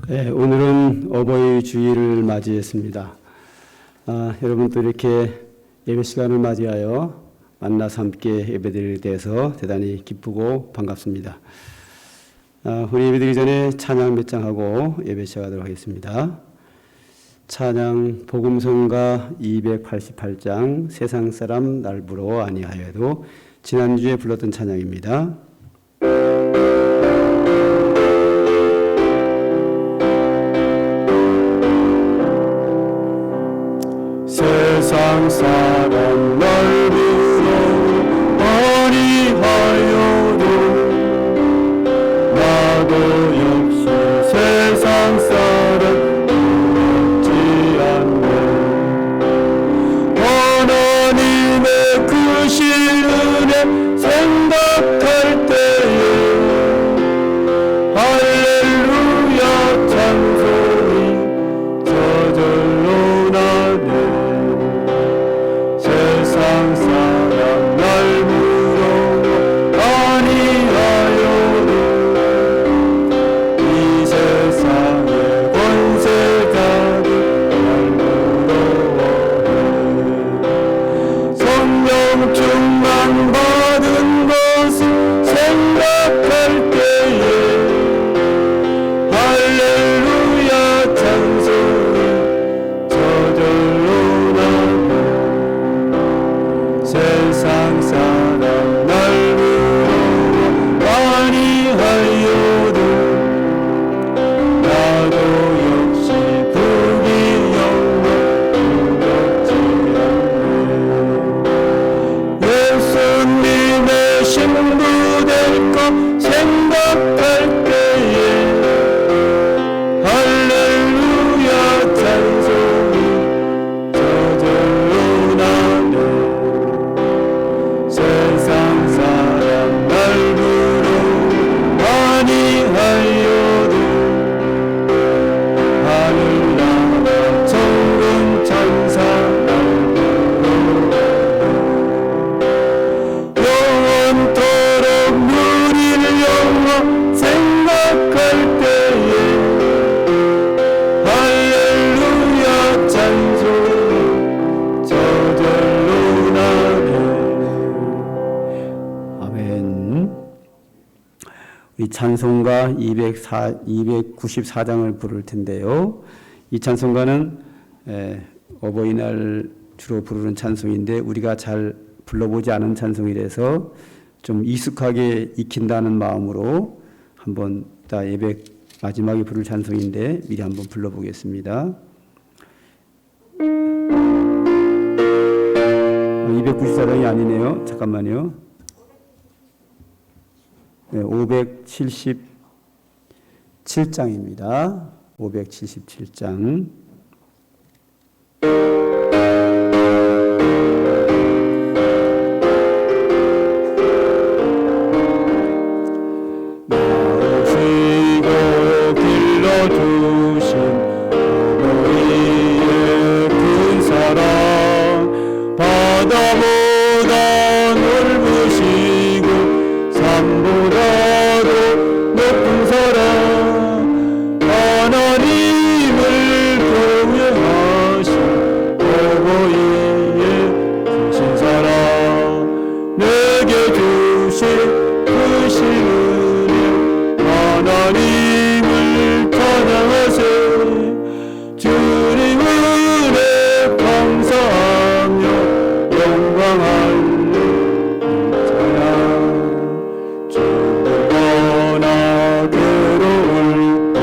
네, 오늘은 어버이 주일을 맞이했습니다. 여러분 또 이렇게 예배 시간을 맞이하여 만나서 함께 예배드리게 돼서 대단히 기쁘고 반갑습니다. 우리 예배드리기 전에 찬양 몇 장 하고 예배 시작하도록 하겠습니다. 찬양 복음성가 288장 세상 사람 날 부러워 아니하여도 지난주에 불렀던 찬양입니다. 세상 사람 날 부러워 아니하여도 나도 역시 세상 사람 부럽지 않네. 하나님의 크신 은혜 생각할 때에 할렐루야 찬송이 저절로 나네. 세상 사람 날 부러워 아니하여도 이 세상의 권세가를 날 부러워해. 성령 충만 받은 것을 생각할 때에 할렐루야 찬송이 저절로 나네. 세상 사람 날 부러워 아니하여도 나도 역시 부귀 영광 부럽지 않네. 예수님의 신부 될 것 생각할 때에 할렐루야 찬송이 저절로 나네. 세상 사람 날 부러워 아니하여도 하늘나라 천군 천사 날 부러워 영원토록 누릴 영광 생각할 때에 할렐루야 찬송이 저절로 나네. 아멘. 우리 찬송가 294장을 부를 텐데요. 이 찬송가는 어버이날 주로 부르는 찬송인데 우리가 잘 불러보지 않은 찬송이라서 좀 익숙하게 익힌다는 마음으로 한번 다 예배 마지막에 부를 찬송인데 미리 한번 불러보겠습니다. 294장이 아니네요. 잠깐만요. 577장입니다. 577장. 나오시고 길러주신 어머니의 큰 사랑 바다보다 넓으시고 산보다도 높은 사랑 하나님을 경외하신 어버이의 크신 사랑 내게 주신 크신 은혜 하나님을 찬양하세. 주님 은혜 감사하며 영광 할렐루야. 죽거나 괴로울 때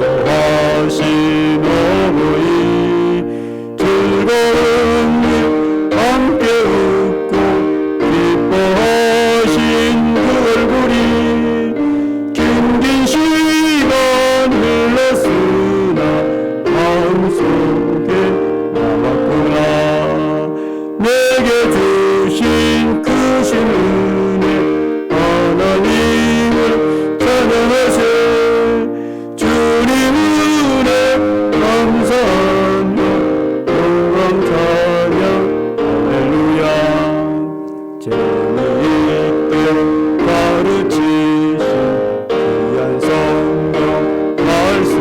기도하신 어버이 즐거운 일 함께 웃고 기뻐하신 그 얼굴이 긴긴 시간 흘렀으나 마음속에 남았구나. 내게 주신 크신 은혜 하나님을 찬양하세. 주님 은혜 감사하며 영광 찬양 할렐루야. 재미있게 가르치신 귀한 성경 말씀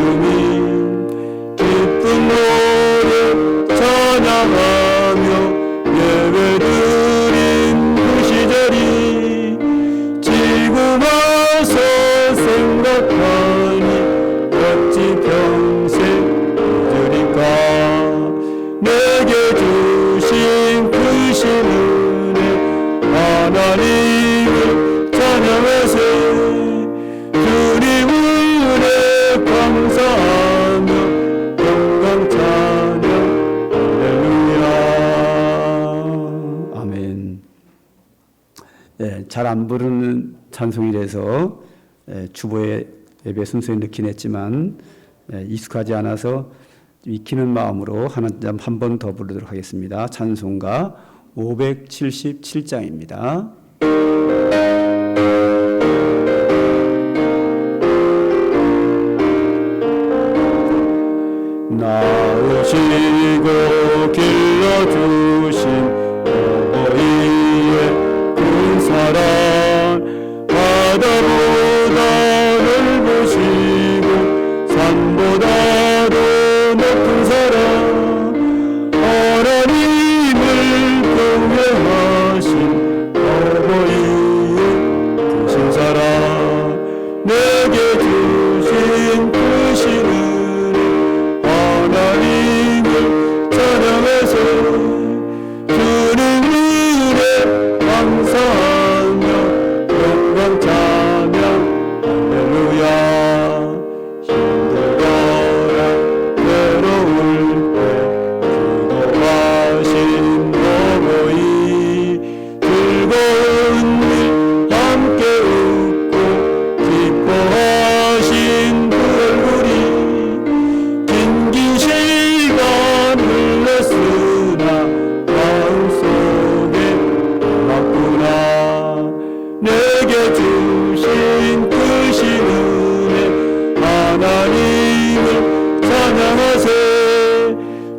잘 안 부르는 찬송이라서 주보에 예배 순서에 넣긴 했지만 익숙하지 않아서 익히는 마음으로 한 번 더 부르도록 하겠습니다. 찬송가 577장입니다. 나으시고 길러주신 어버이의 큰 사랑 바다보다 넓으시고 산보다도 높은 사랑 하나님을 경외하신 어버이의 크신 사랑 내게 주신 크신 은혜 하나님을 찬양해서 주는 은혜 감사하며 영광 찬양 할렐루야. 힘들거나 외로울 때 기도하신 어버이 즐거운 일 함께 웃고 기뻐하신 그 얼굴이 긴긴 시간 흘렀으나 마음속에 남았구나. 내게 주신 크신 은혜 하나님을 찬양하세.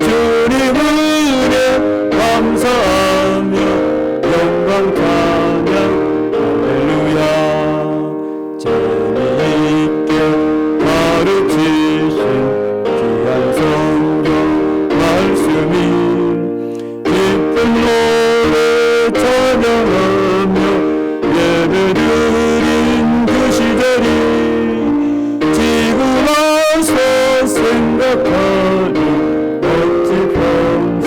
주님 은혜 감사하며 영광 찬양 할렐루야. 재미있게 가르치신 귀한 성경 말씀이 기쁜 노래 찬양하며 예배드린 그 시절이 지금 와서 생각하니 어찌 평생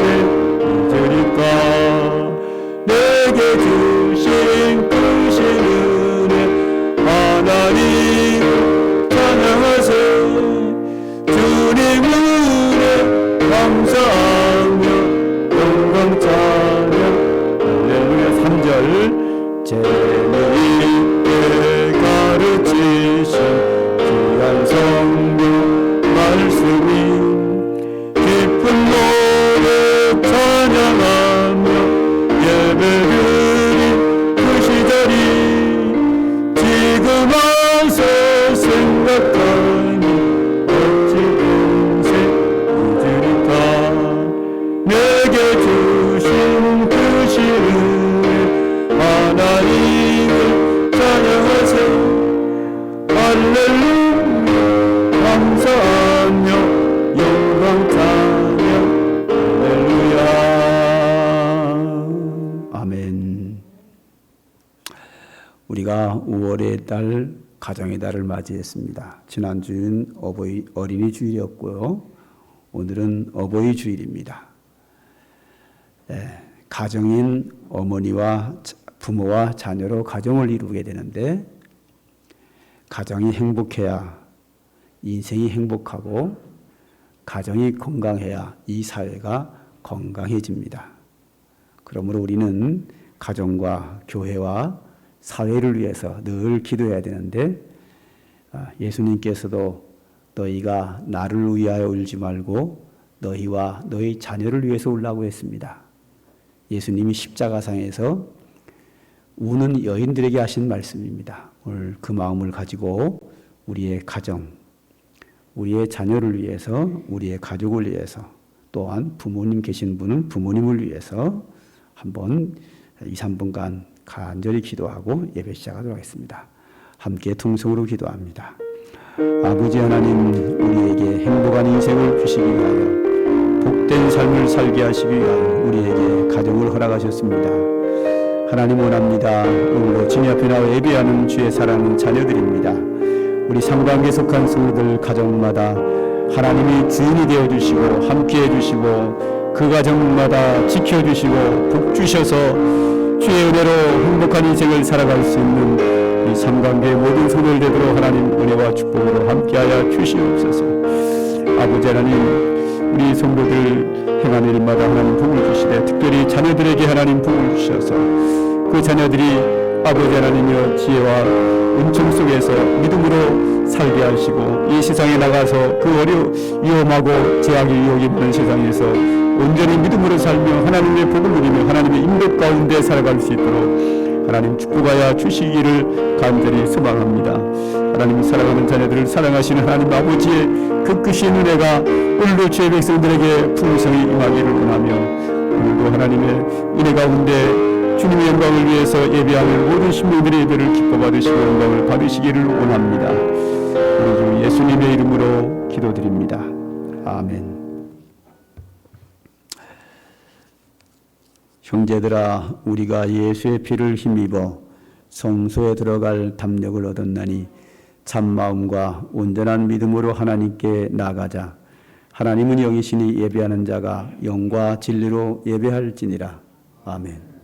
잊으리까. 내게 주신 크신 은혜 하나님을 찬양하세. 주님 은혜 감사하며 영광 찬양 할렐루야. 3절 재미있게 가르치신 귀한 성경 말씀이 기쁜 노래 찬양하며 예배드린 그 시절이 지금 와서 생각하니 어찌 평생 잊으리까. 내게 주신 크신 은혜 하나님을 찬양하세. 할렐루야 감사하며 영광 찬양 할렐루야. 아멘. 우리가 5월의 달 가정의 달을 맞이했습니다. 지난주는 어린이 주일이었고요. 오늘은 어버이 주일입니다. 가정인 어머니와 부모와 자녀로 가정을 이루게 되는데 가정이 행복해야 인생이 행복하고 가정이 건강해야 이 사회가 건강해집니다. 그러므로 우리는 가정과 교회와 사회를 위해서 늘 기도해야 되는데 예수님께서도 너희가 나를 위하여 울지 말고 너희와 너희 자녀를 위해서 울라고 했습니다. 예수님이 십자가상에서 우는 여인들에게 하신 말씀입니다. 오늘 그 마음을 가지고 우리의 가정, 우리의 자녀를 위해서, 우리의 가족을 위해서, 또한 부모님 계신 분은 부모님을 위해서 한번 2, 3분간 간절히 기도하고 예배 시작하도록 하겠습니다. 함께 통성으로 기도합니다. 아버지 하나님, 우리에게 행복한 인생을 주시기 위하여 복된 삶을 살게 하시기 위하여 우리에게 가정을 허락하셨습니다. 하나님 원합니다. 오늘도 주님 앞에 나와 예배하는 주의 사랑하는 자녀들입니다. 우리 상당에 속한 성도들 가정마다 하나님이 주인이 되어주시고 함께해 주시고 그 가정마다 지켜주시고 복 주셔서 주의 은혜로 행복한 인생을 살아갈 수 있는 이 삼관계의 모든 손을 되도록 하나님 은혜와 축복으로 함께하여 주시옵소서. 아버지 하나님, 우리 성도들 행하는 일마다 하나님 복을 주시되 특별히 자녀들에게 하나님 복을 주셔서 그 자녀들이 아버지 하나님이여 지혜와 은총 속에서 믿음으로 살게 하시고 이 세상에 나가서 그 위험하고 제약이 유혹이 많은 세상에서 온전히 믿음으로 살며 하나님의 복을 누리며 하나님의 인도 가운데 살아갈 수 있도록 하나님 축복하여 주시기를 간절히 소망합니다. 하나님 사랑하는 자녀들을 사랑하시는 하나님 아버지의 그 크신 은혜가 오늘도 주의 백성들에게 풍성히 임하기를 원하며 오늘도 하나님의 은혜 가운데 주님의 영광을 위해서 예배하는 모든 신명들의 예배를 기뻐 받으시고 영광을 받으시기를 원합니다. 우리 주 예수님의 이름으로 기도드립니다. 아멘. 형제들아, 우리가 예수의 피를 힘입어 성소에 들어갈 담력을 얻었나니 참마음과 온전한 믿음으로 하나님께 나가자. 하나님은 영이시니 예배하는 자가 영과 진리로 예배할지니라. 아멘.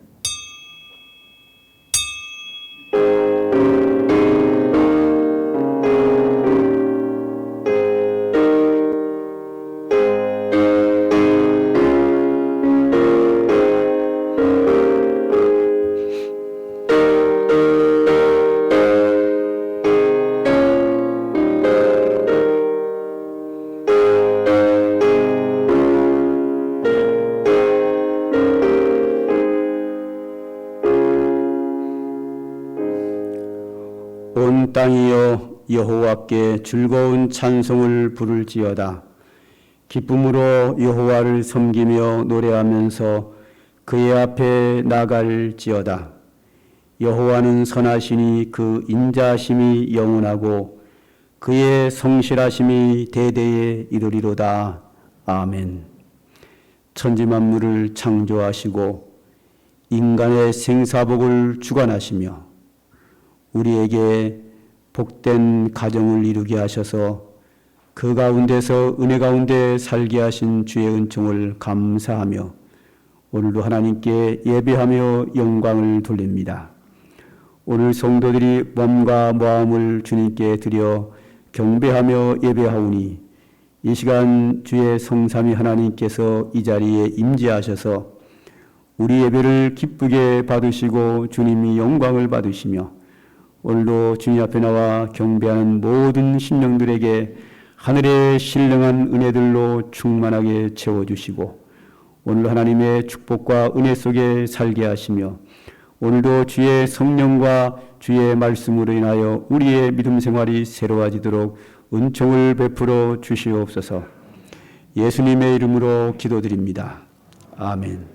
온 땅이여 여호와께 즐거운 찬송을 부를지어다. 기쁨으로 여호와를 섬기며 노래하면서 그의 앞에 나갈지어다. 여호와는 선하시니 그 인자하심이 영원하고 그의 성실하심이 대대에 이르리로다. 아멘. 천지 만물을 창조하시고 인간의 생사복을 주관하시며 우리에게 복된 가정을 이루게 하셔서 그 가운데서 은혜 가운데 살게 하신 주의 은총을 감사하며 오늘도 하나님께 예배하며 영광을 돌립니다. 오늘 성도들이 몸과 마음을 주님께 드려 경배하며 예배하오니 이 시간 주의 성삼위 하나님께서 이 자리에 임재하셔서 우리 예배를 기쁘게 받으시고 주님이 영광을 받으시며 오늘도 주님 앞에 나와 경배하는 모든 심령들에게 하늘의 신령한 은혜들로 충만하게 채워주시고 오늘 하나님의 축복과 은혜 속에 살게 하시며 오늘도 주의 성령과 주의 말씀으로 인하여 우리의 믿음 생활이 새로워지도록 은총을 베풀어 주시옵소서. 예수님의 이름으로 기도드립니다. 아멘.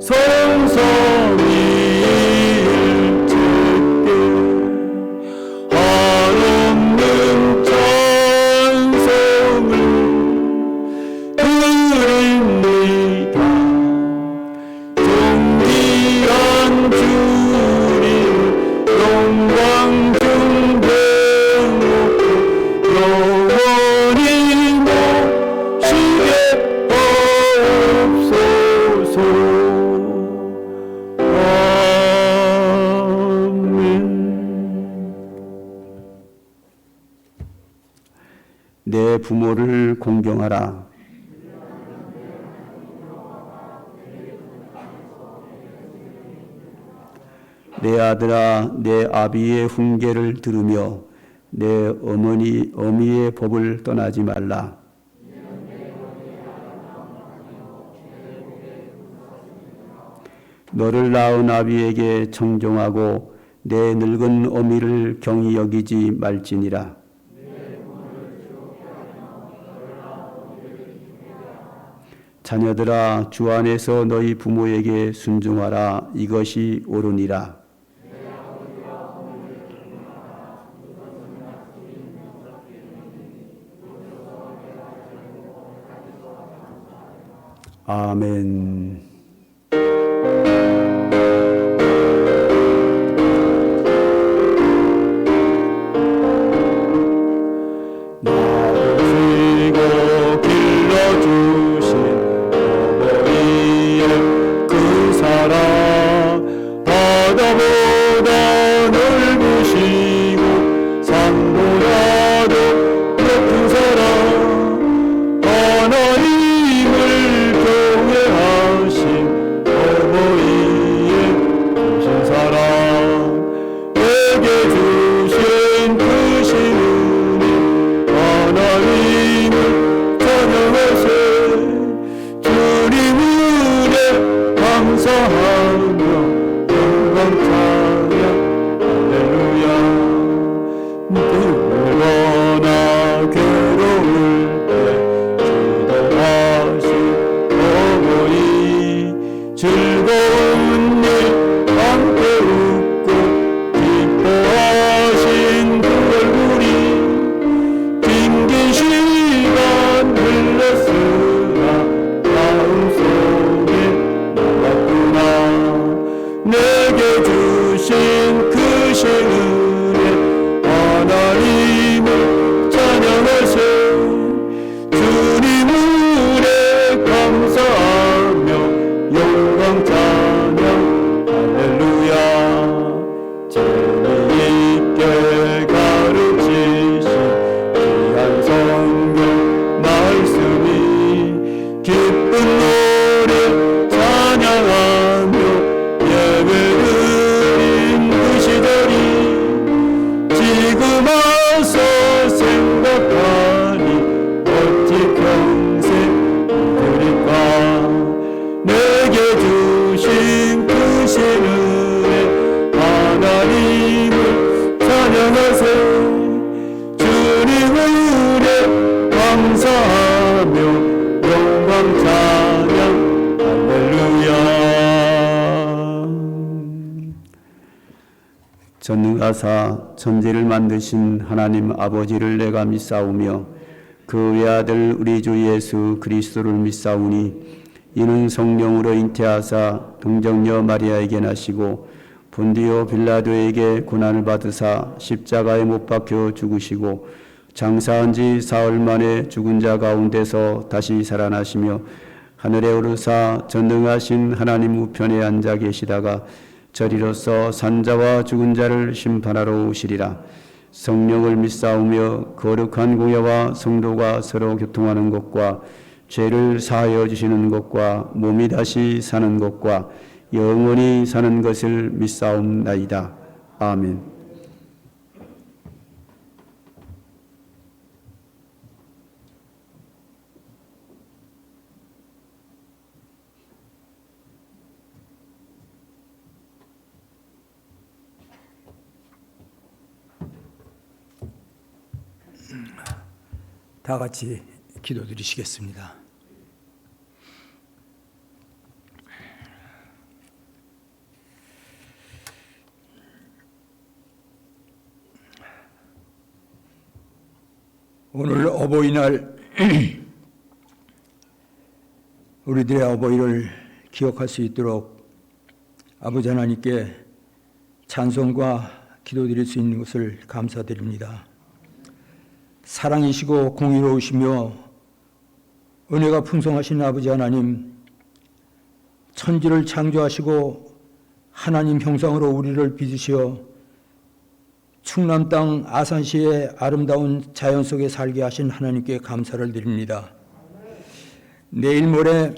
서로 내 부모를 공경하라. 내 아들아, 내 아비의 훈계를 들으며 내 어미의 법을 떠나지 말라. 너를 낳은 아비에게 청종하고 내 늙은 어미를 경히 여기지 말지니라. 자녀들아, 주 안에서 너희 부모에게 순종하라. 이것이 옳으니라. 아멘. 나오시고 길러주신 어머니의 그 사랑, 바다보다 넓으시고 산보다도 높은 사랑, 하나님을 경외하신 어머니의 크신 사랑, 내게 주신 크신 은혜, 하나님을 찬양하세. 주님 은혜 감사하며 영광 찬양 할렐루야. 늘거나 괴로울 때 기도하신 어머니, 즐거운 일 함께 웃고 기뻐하신 그 얼굴이 긴긴 시간 흘렀으나 마음속에 남았구나. 내게 주신 크신 은혜, 하나님을 찬양하세. 주님 은혜 감사하며 영광 찬양 할렐루야. 재미있게 가르치신 귀한 성경 말씀이 기쁜 노래 찬양하며 예배드린 그 시절이 지금 와서 생각하니 어찌 평생 잊으리까. 내게 주신 크신 은혜, 하나님을 찬양하세. 주님 은혜 감사하며 영광 찬양 할렐루야. 전능하사 천지를 만드신 하나님 아버지를 내가 믿사오며 그 외아들 우리 주 예수 그리스도를 믿사오니 이는 성령으로 잉태하사 동정녀 마리아에게 나시고 본디오 빌라도에게 고난을 받으사 십자가에 못 박혀 죽으시고 장사한 지 사흘 만에 죽은 자 가운데서 다시 살아나시며 하늘에 오르사 전능하신 하나님 우편에 앉아 계시다가 저리로서 산자와 죽은 자를 심판하러 오시리라. 성령을 믿사오며 거룩한 공예와 성도가 서로 교통하는 것과 죄를 사하여 주시는 것과 몸이 다시 사는 것과 영원히 사는 것을 믿사옵나이다. 아멘. 다 같이 기도드리시겠습니다. 오늘 어버이날 우리들의 어버이를 기억할 수 있도록 아버지 하나님께 찬송과 기도드릴 수 있는 것을 감사드립니다. 사랑이시고 공의로우시며 은혜가 풍성하신 아버지 하나님, 천지를 창조하시고 하나님 형상으로 우리를 빚으시어 충남 땅 아산시의 아름다운 자연 속에 살게 하신 하나님께 감사를 드립니다. 내일 모레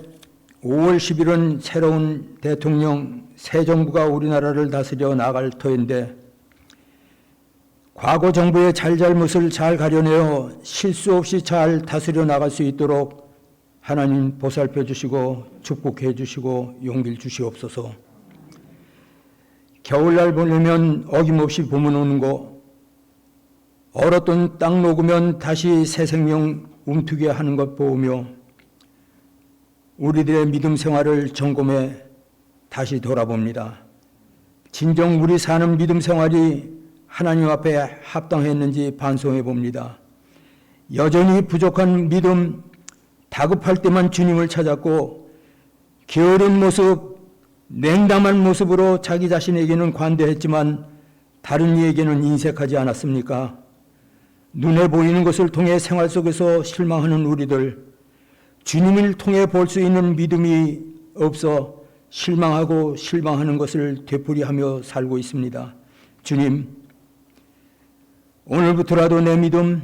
5월 10일은 새로운 대통령, 새 정부가 우리나라를 다스려 나갈 터인데 과거 정부의 잘잘못을 잘 가려내어 실수 없이 잘 다스려 나갈 수 있도록 하나님 보살펴 주시고 축복해 주시고 용기를 주시옵소서. 겨울날 보내면 어김없이 봄은 오는 거, 얼었던 땅 녹으면 다시 새 생명 움트게 하는 것 보며 우리들의 믿음 생활을 점검해 다시 돌아봅니다. 진정 우리 사는 믿음 생활이 하나님 앞에 합당했는지 반성해 봅니다. 여전히 부족한 믿음, 다급할 때만 주님을 찾았고 게으른 모습, 냉담한 모습으로 자기 자신에게는 관대했지만 다른 이에게는 인색하지 않았습니까? 눈에 보이는 것을 통해 생활 속에서 실망하는 우리들, 주님을 통해 볼 수 있는 믿음이 없어 실망하는 것을 되풀이하며 살고 있습니다. 주님, 오늘부터라도 내 믿음,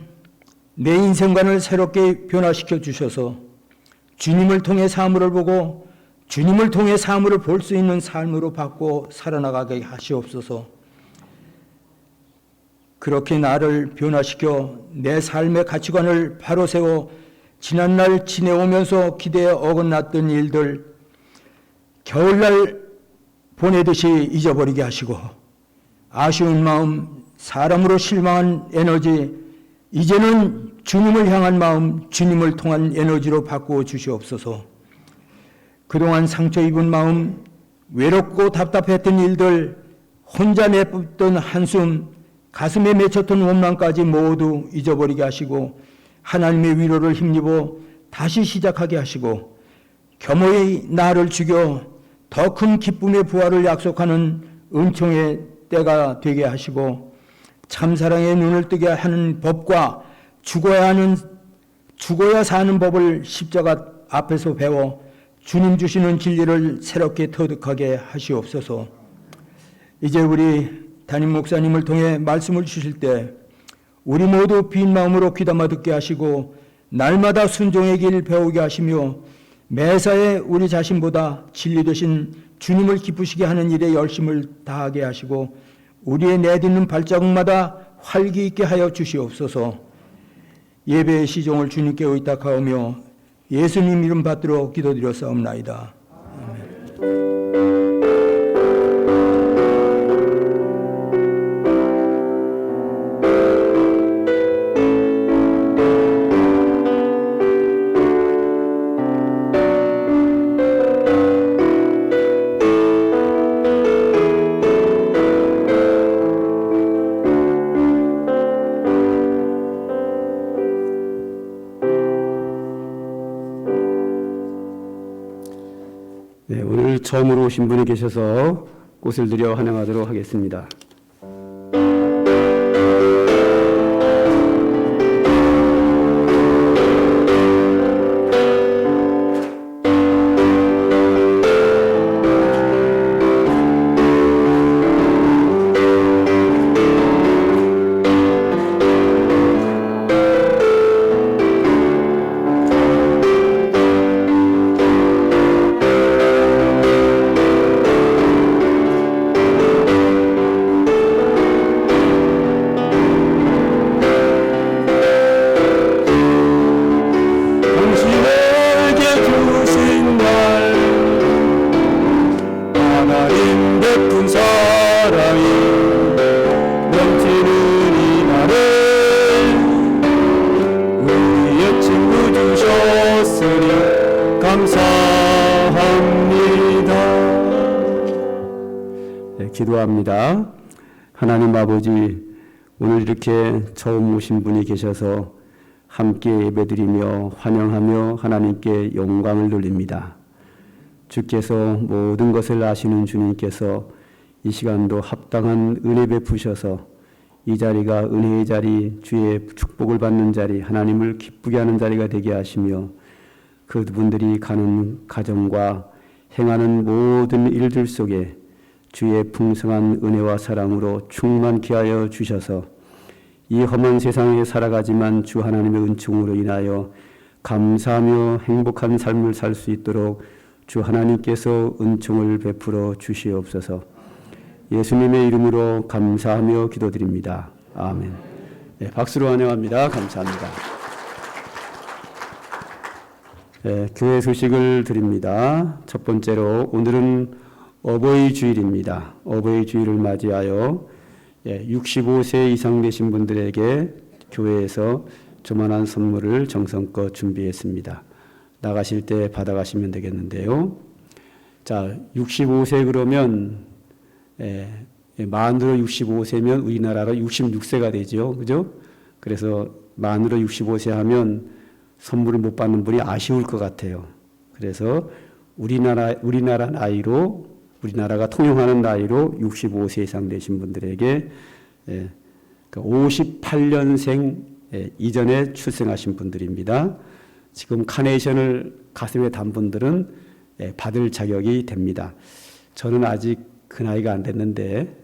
내 인생관을 새롭게 변화시켜 주셔서 주님을 통해 사물을 보고 주님을 통해 사물을 볼 수 있는 삶으로 바꿔 살아나가게 하시옵소서. 그렇게 나를 변화시켜 내 삶의 가치관을 바로 세워 지난날 지내오면서 기대에 어긋났던 일들 겨울날 보내듯이 잊어버리게 하시고 아쉬운 마음, 사람으로 실망한 에너지, 이제는 주님을 향한 마음, 주님을 통한 에너지로 바꾸어 주시옵소서. 그동안 상처 입은 마음, 외롭고 답답했던 일들, 혼자 내뿜던 한숨, 가슴에 맺혔던 원망까지 모두 잊어버리게 하시고 하나님의 위로를 힘입어 다시 시작하게 하시고 겸허히 나를 죽여 더 큰 기쁨의 부활을 약속하는 은총의 때가 되게 하시고 참사랑의 눈을 뜨게 하는 법과 죽어야 사는 법을 십자가 앞에서 배워 주님 주시는 진리를 새롭게 터득하게 하시옵소서. 이제 우리 담임 목사님을 통해 말씀을 주실 때 우리 모두 빈 마음으로 귀담아 듣게 하시고 날마다 순종의 길 배우게 하시며 매사에 우리 자신보다 진리 되신 주님을 기쁘시게 하는 일에 열심을 다하게 하시고 우리의 내딛는 발자국마다 활기 있게 하여 주시옵소서. 예배의 시종을 주님께 의탁하오며 예수님 이름 받들어 기도드렸사옵나이다. 네, 오늘 처음으로 오신 분이 계셔서 꽃을 드려 환영하도록 하겠습니다. 기도합니다. 하나님 아버지, 오늘 이렇게 처음 오신 분이 계셔서 함께 예배드리며 환영하며 하나님께 영광을 돌립니다. 주께서 모든 것을 아시는 주님께서 이 시간도 합당한 은혜 베푸셔서 이 자리가 은혜의 자리, 주의 축복을 받는 자리, 하나님을 기쁘게 하는 자리가 되게 하시며 그분들이 가는 가정과 행하는 모든 일들 속에 주의 풍성한 은혜와 사랑으로 충만케 하여 주셔서 이 험한 세상에 살아가지만 주 하나님의 은총으로 인하여 감사하며 행복한 삶을 살 수 있도록 주 하나님께서 은총을 베풀어 주시옵소서. 예수님의 이름으로 감사하며 기도드립니다. 아멘. 네, 박수로 환영합니다. 감사합니다. 네, 교회 소식을 드립니다. 첫 번째로 오늘은 어버이 주일입니다. 어버이 주일을 맞이하여 65세 이상 되신 분들에게 교회에서 조만한 선물을 정성껏 준비했습니다. 나가실 때 받아가시면 되겠는데요. 자, 65세 그러면 만으로 65세면 우리나라로 66세가 되죠. 그죠? 그래서 만으로 65세 하면 선물을 못 받는 분이 아쉬울 것 같아요. 그래서 우리나라 나이로, 우리나라가 통용하는 나이로 65세 이상 되신 분들에게 58년생 이전에 출생하신 분들입니다. 지금 카네이션을 가슴에 단 분들은 받을 자격이 됩니다. 저는 아직 그 나이가 안 됐는데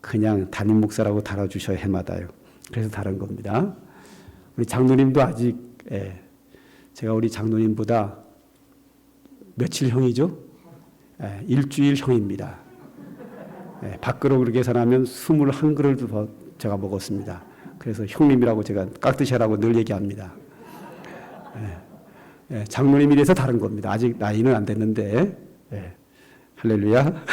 그냥 담임 목사라고 달아주셔야 해마다요. 그래서 다른 겁니다. 우리 장로님도 아직 제가 우리 장로님보다 며칠 형이죠? 일주일 형입니다. 밖으로 그렇게 계산하면 21그릇도 더 제가 먹었습니다. 그래서 형님이라고 제가 깍두시라고 늘 얘기합니다. 장로님이라서 다른 겁니다. 아직 나이는 안 됐는데. 할렐루야.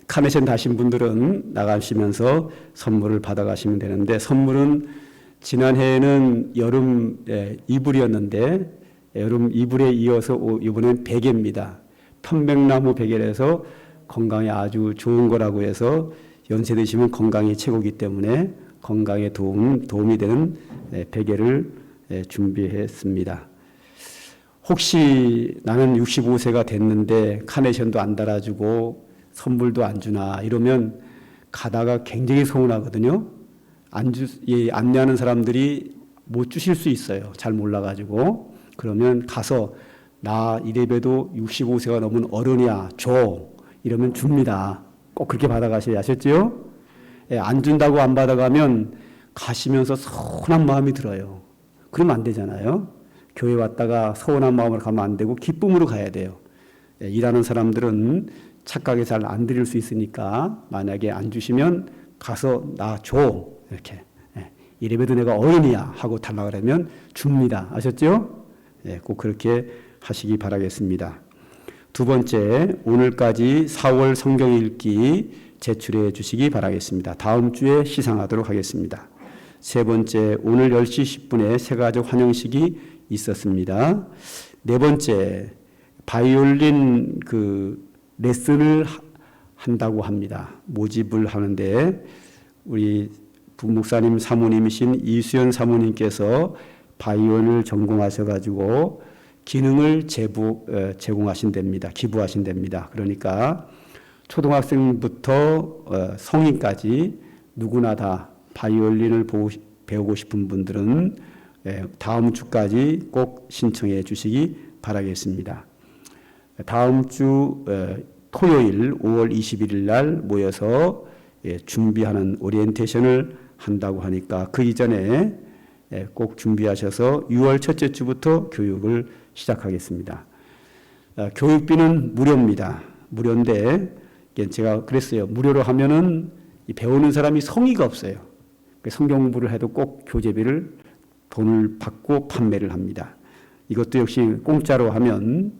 카네션 다신 분들은 나가시면서 선물을 받아가시면 되는데, 선물은 지난해에는 여름 이불이었는데 여름 이불에 이어서 이번엔 베개입니다. 편백나무 베개라서 건강에 아주 좋은 거라고 해서 연세 드시면 건강이 최고이기 때문에 건강에 도움이 되는 베개를 준비했습니다. 혹시 나는 65세가 됐는데 카네이션도 안 달아주고 선물도 안 주나 이러면 가다가 굉장히 서운하거든요. 안내하는 사람들이 못 주실 수 있어요. 잘 몰라가지고. 그러면 가서 나 이래봬도 65세가 넘은 어른이야 줘 이러면 줍니다. 꼭 그렇게 받아가셔야 아셨죠? 안 준다고 안 받아가면 가시면서 서운한 마음이 들어요. 그러면 안 되잖아요. 교회 왔다가 서운한 마음으로 가면 안 되고 기쁨으로 가야 돼요. 일하는 사람들은 착하게 잘 안 드릴 수 있으니까 만약에 안 주시면 가서 나 줘 이렇게 이래봬도 내가 어른이야 하고 달라 그러면 줍니다. 아셨죠? 꼭 그렇게 하시기 바라겠습니다. 두 번째, 오늘까지 4월 성경 읽기 제출해 주시기 바라겠습니다. 다음 주에 시상하도록 하겠습니다. 세 번째, 오늘 10시 10분에 새가족 환영식이 있었습니다. 네 번째, 바이올린 레슨을 한다고 합니다. 모집을 하는데 우리 부목사님 사모님이신 이수연 사모님께서 바이올을 전공하셔가지고 기능을 제공하신답니다. 기부하신답니다. 그러니까 초등학생부터 성인까지 누구나 다 바이올린을 배우고 싶은 분들은 다음 주까지 꼭 신청해 주시기 바라겠습니다. 다음 주 토요일 5월 21일 날 모여서 준비하는 오리엔테이션을 한다고 하니까 그 이전에 꼭 준비하셔서 6월 첫째 주부터 교육을 시작하겠습니다. 교육비는 무료입니다. 무료인데 제가 그랬어요. 무료로 하면은 배우는 사람이 성의가 없어요. 성경 공부를 해도 꼭 교재비를 돈을 받고 판매를 합니다. 이것도 역시 공짜로 하면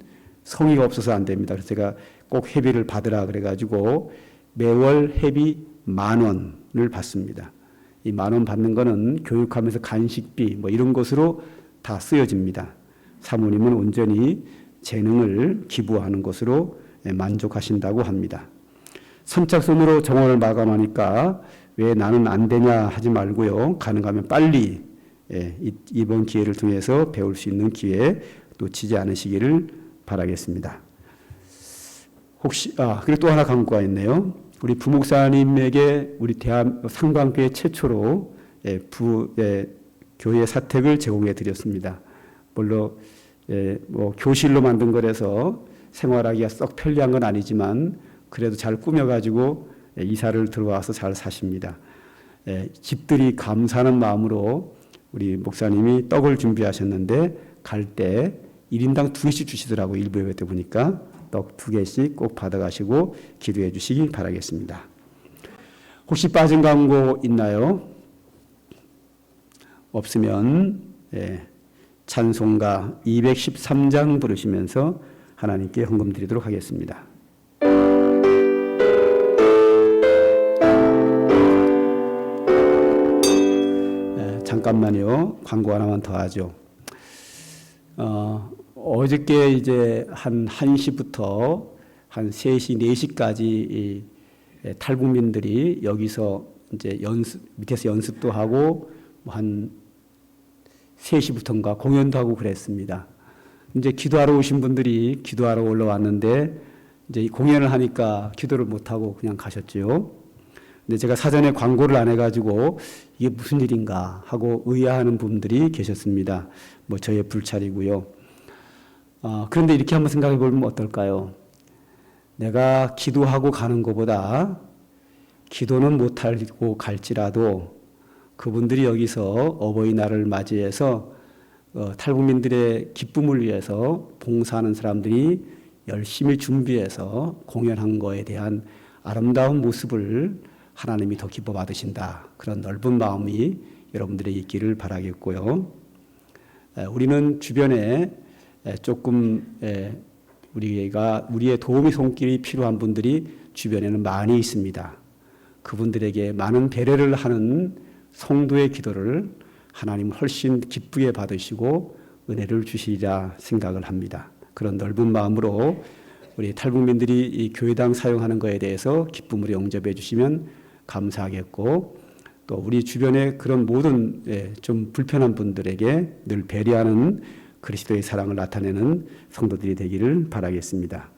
성의가 없어서 안 됩니다. 그래서 제가 꼭 회비를 받으라 그래가지고 매월 회비 10,000원을 받습니다. 이 10,000원 받는 거는 교육하면서 간식비 뭐 이런 것으로 다 쓰여집니다. 사모님은 온전히 재능을 기부하는 것으로 만족하신다고 합니다. 선착순으로 정원을 마감하니까 왜 나는 안 되냐 하지 말고요. 가능하면 빨리 이번 기회를 통해서 배울 수 있는 기회 놓치지 않으시기를 바라겠습니다. 혹시 그리고 또 하나 강구가 있네요. 우리 부목사님에게 우리 상관교회 최초로 교회 사택을 제공해 드렸습니다. 물론 뭐 교실로 만든 거라서 생활하기가 썩 편리한 건 아니지만 그래도 잘 꾸며가지고 이사를 들어와서 잘 사십니다. 집들이 감사하는 마음으로 우리 목사님이 떡을 준비하셨는데 갈 때 1인당 2개씩 주시더라고요. 일부 예배 때 보니까 떡 2개씩 꼭 받아가시고 기도해 주시기 바라겠습니다. 혹시 빠진 광고 있나요? 없으면 찬송가 213장 부르시면서 하나님께 헌금 드리도록 하겠습니다. 잠깐만요. 광고 하나만 더 하죠. 어저께 이제 한 1시부터 한 3시, 4시까지 탈북민들이 여기서 이제 밑에서 연습도 하고 한 3시부터인가 공연도 하고 그랬습니다. 이제 기도하러 오신 분들이 기도하러 올라왔는데 이제 공연을 하니까 기도를 못하고 그냥 가셨죠. 근데 제가 사전에 광고를 안 해가지고 이게 무슨 일인가 하고 의아하는 분들이 계셨습니다. 뭐 저의 불찰이고요. 그런데 이렇게 한번 생각해 보면 어떨까요? 내가 기도하고 가는 것보다 기도는 못하고 갈지라도 그분들이 여기서 어버이날을 맞이해서 탈북민들의 기쁨을 위해서 봉사하는 사람들이 열심히 준비해서 공연한 거에 대한 아름다운 모습을 하나님이 더 기뻐 받으신다. 그런 넓은 마음이 여러분들에 있기를 바라겠고요. 우리는 주변에 조금 우리의 도움이 손길이 필요한 분들이 주변에는 많이 있습니다. 그분들에게 많은 배려를 하는 성도의 기도를 하나님은 훨씬 기쁘게 받으시고 은혜를 주시리라 생각을 합니다. 그런 넓은 마음으로 우리 탈북민들이 이 교회당 사용하는 것에 대해서 기쁨으로 영접해 주시면 감사하겠고, 또 우리 주변에 그런 모든 좀 불편한 분들에게 늘 배려하는 그리스도의 사랑을 나타내는 성도들이 되기를 바라겠습니다.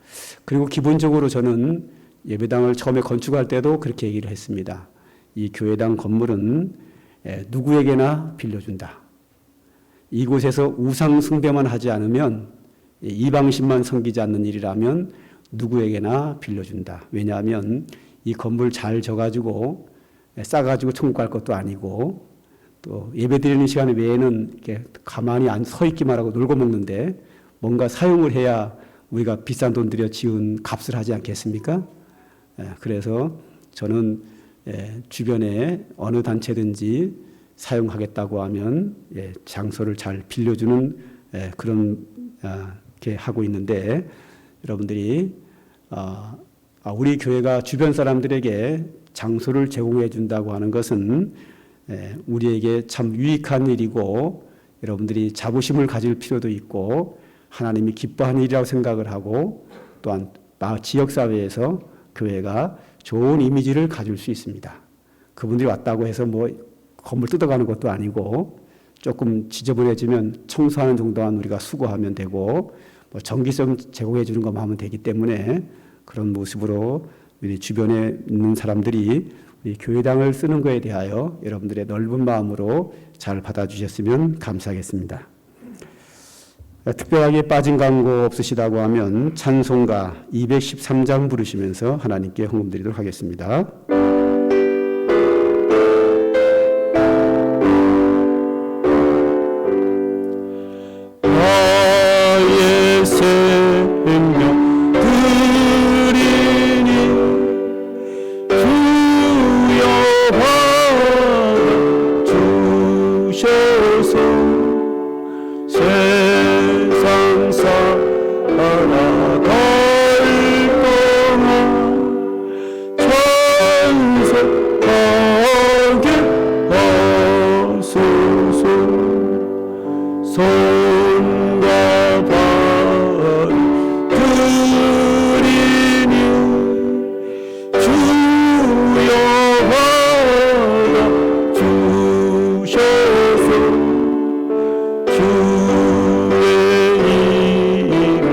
그리고 기본적으로 저는 예배당을 처음에 건축할 때도 그렇게 얘기를 했습니다. 이 교회당 건물은 누구에게나 빌려준다. 이곳에서 우상 숭배만 하지 않으면, 이방신만 섬기지 않는 일이라면 누구에게나 빌려준다. 왜냐하면 이 건물 잘 져가지고 싸가지고 천국 갈 것도 아니고, 또 예배드리는 시간 외에는 이렇게 가만히 서 있기만 하고 놀고 먹는데 뭔가 사용을 해야 우리가 비싼 돈 들여 지은 값을 하지 않겠습니까? 그래서 저는 주변에 어느 단체든지 사용하겠다고 하면 장소를 잘 빌려주는 그런 게 하고 있는데, 여러분들이 우리 교회가 주변 사람들에게 장소를 제공해 준다고 하는 것은 우리에게 참 유익한 일이고, 여러분들이 자부심을 가질 필요도 있고 하나님이 기뻐하는 일이라고 생각을 하고, 또한 지역사회에서 교회가 좋은 이미지를 가질 수 있습니다. 그분들이 왔다고 해서 뭐 건물 뜯어가는 것도 아니고, 조금 지저분해지면 청소하는 정도만 우리가 수고하면 되고, 뭐 전기세 제공해 주는 것만 하면 되기 때문에 그런 모습으로 우리 주변에 있는 사람들이 우리 교회당을 쓰는 것에 대하여 여러분들의 넓은 마음으로 잘 받아주셨으면 감사하겠습니다. 특별하게 빠진 광고 없으시다고 하면 찬송가 213장 부르시면서 하나님께 헌금 드리도록 하겠습니다. 나의 생명 드리니 주여 받아주셔서 세상 살아갈 동안 찬송하게 하소서. 손과 발을 드리니 주여 받아주셔서 주의 이름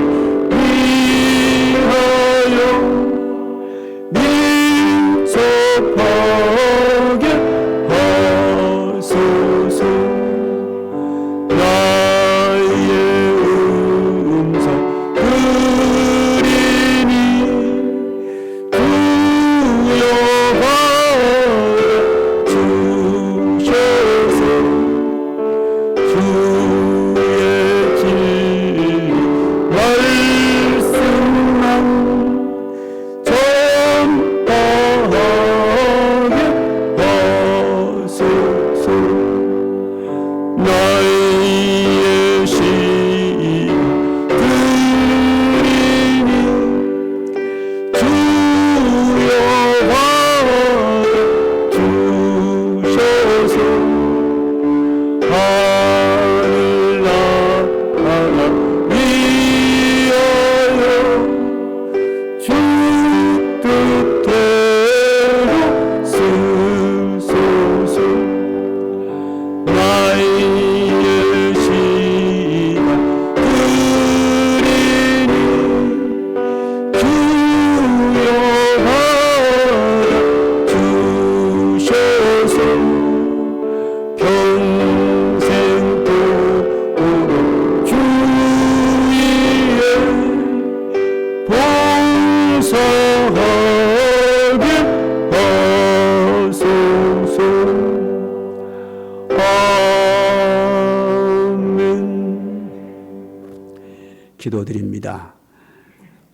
기도드립니다.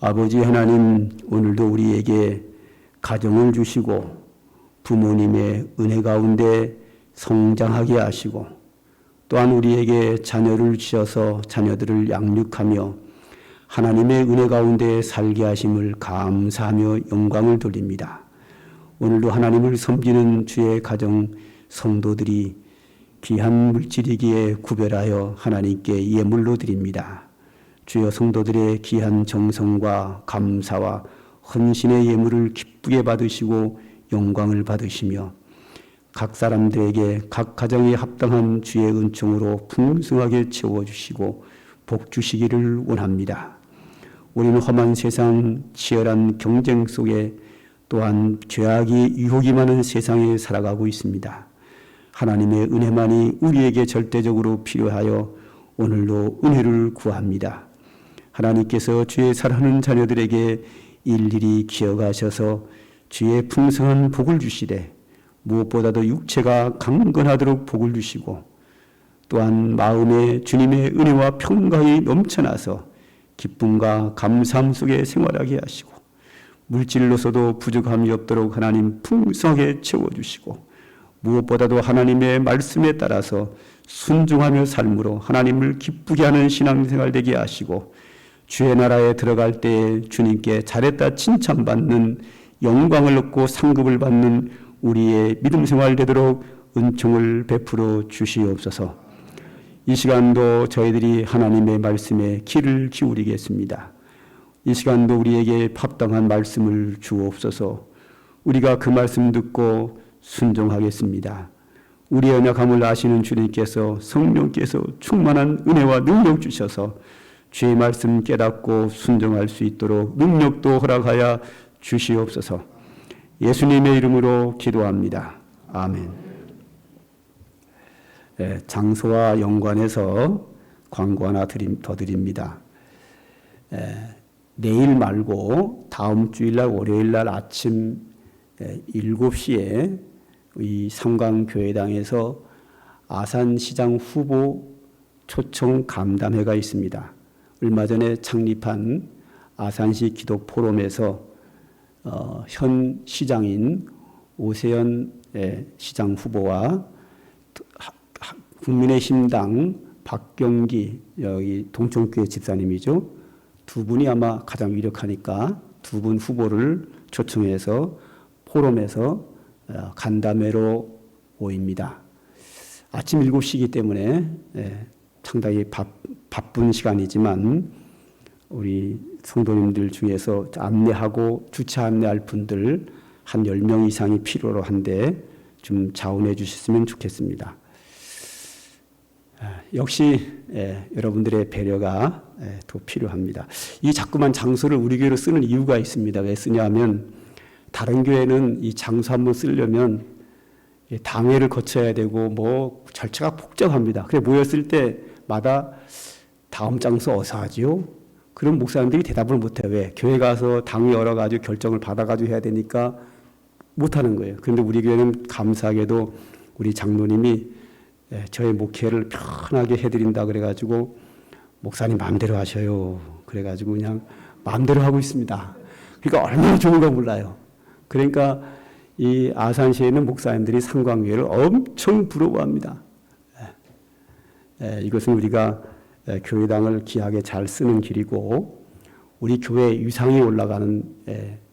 아버지 하나님, 오늘도 우리에게 가정을 주시고 부모님의 은혜 가운데 성장하게 하시고 또한 우리에게 자녀를 주셔서 자녀들을 양육하며 하나님의 은혜 가운데 살게 하심을 감사하며 영광을 돌립니다. 오늘도 하나님을 섬기는 주의 가정 성도들이 귀한 물질이기에 구별하여 하나님께 예물로 드립니다. 주여 성도들의 귀한 정성과 감사와 헌신의 예물을 기쁘게 받으시고 영광을 받으시며 각 사람들에게 각 가정에 합당한 주의 은총으로 풍성하게 채워주시고 복 주시기를 원합니다. 우리는 험한 세상, 치열한 경쟁 속에 또한 죄악이 유혹이 많은 세상에 살아가고 있습니다. 하나님의 은혜만이 우리에게 절대적으로 필요하여 오늘도 은혜를 구합니다. 하나님께서 주의 사랑하는 자녀들에게 일일이 기억하셔서 주의 풍성한 복을 주시되 무엇보다도 육체가 강건하도록 복을 주시고 또한 마음에 주님의 은혜와 평강이 넘쳐나서 기쁨과 감사함 속에 생활하게 하시고 물질로서도 부족함이 없도록 하나님 풍성하게 채워주시고 무엇보다도 하나님의 말씀에 따라서 순종하며 삶으로 하나님을 기쁘게 하는 신앙생활 되게 하시고 주의 나라에 들어갈 때에 주님께 잘했다 칭찬받는 영광을 얻고 상급을 받는 우리의 믿음 생활 되도록 은총을 베풀어 주시옵소서. 이 시간도 저희들이 하나님의 말씀에 귀를 기울이겠습니다. 이 시간도 우리에게 합당한 말씀을 주옵소서. 우리가 그 말씀 듣고 순종하겠습니다. 우리의 연약함을 아시는 주님께서 성령께서 충만한 은혜와 능력 주셔서 주의 말씀 깨닫고 순종할 수 있도록 능력도 허락하여 주시옵소서. 예수님의 이름으로 기도합니다. 아멘. 장소와 연관해서 광고 하나 더 드립니다. 내일 말고 다음 주일날 월요일날 아침 7시에 이 성강교회당에서 아산시장 후보 초청 간담회가 있습니다. 얼마 전에 창립한 아산시 기독 포럼에서 현 시장인 오세연 시장 후보와 국민의힘당 박경기 여기 동천교회 집사님이죠. 두 분이 아마 가장 유력하니까 두 분 후보를 초청해서 포럼에서 간담회로 모입니다. 아침 7시이기 때문에 상당히 바쁜 시간이지만 우리 성도님들 중에서 안내하고 주차 안내할 분들 한 10명 이상이 필요로 한데 좀 자원해 주셨으면 좋겠습니다. 역시 여러분들의 배려가 더 필요합니다. 이 자꾸만 장소를 우리 교회로 쓰는 이유가 있습니다. 왜 쓰냐면 다른 교회는 이 장소 한번 쓰려면 당회를 거쳐야 되고 뭐 절차가 복잡합니다. 그래 모였을 때마다 다음 장소 어디서 하지요? 그럼 목사님들이 대답을 못해요. 왜? 교회 가서 당이 열어가지고 결정을 받아가지고 해야 되니까 못하는 거예요. 그런데 우리 교회는 감사하게도 우리 장로님이 저의 목회를 편하게 해드린다 그래가지고 목사님 마음대로 하셔요. 그래가지고 그냥 마음대로 하고 있습니다. 그러니까 얼마나 좋은가 몰라요. 그러니까 이 아산시에 있는 목사님들이 상광교회를 엄청 부러워합니다. 이것은 우리가 교회당을 귀하게 잘 쓰는 길이고 우리 교회 위상이 올라가는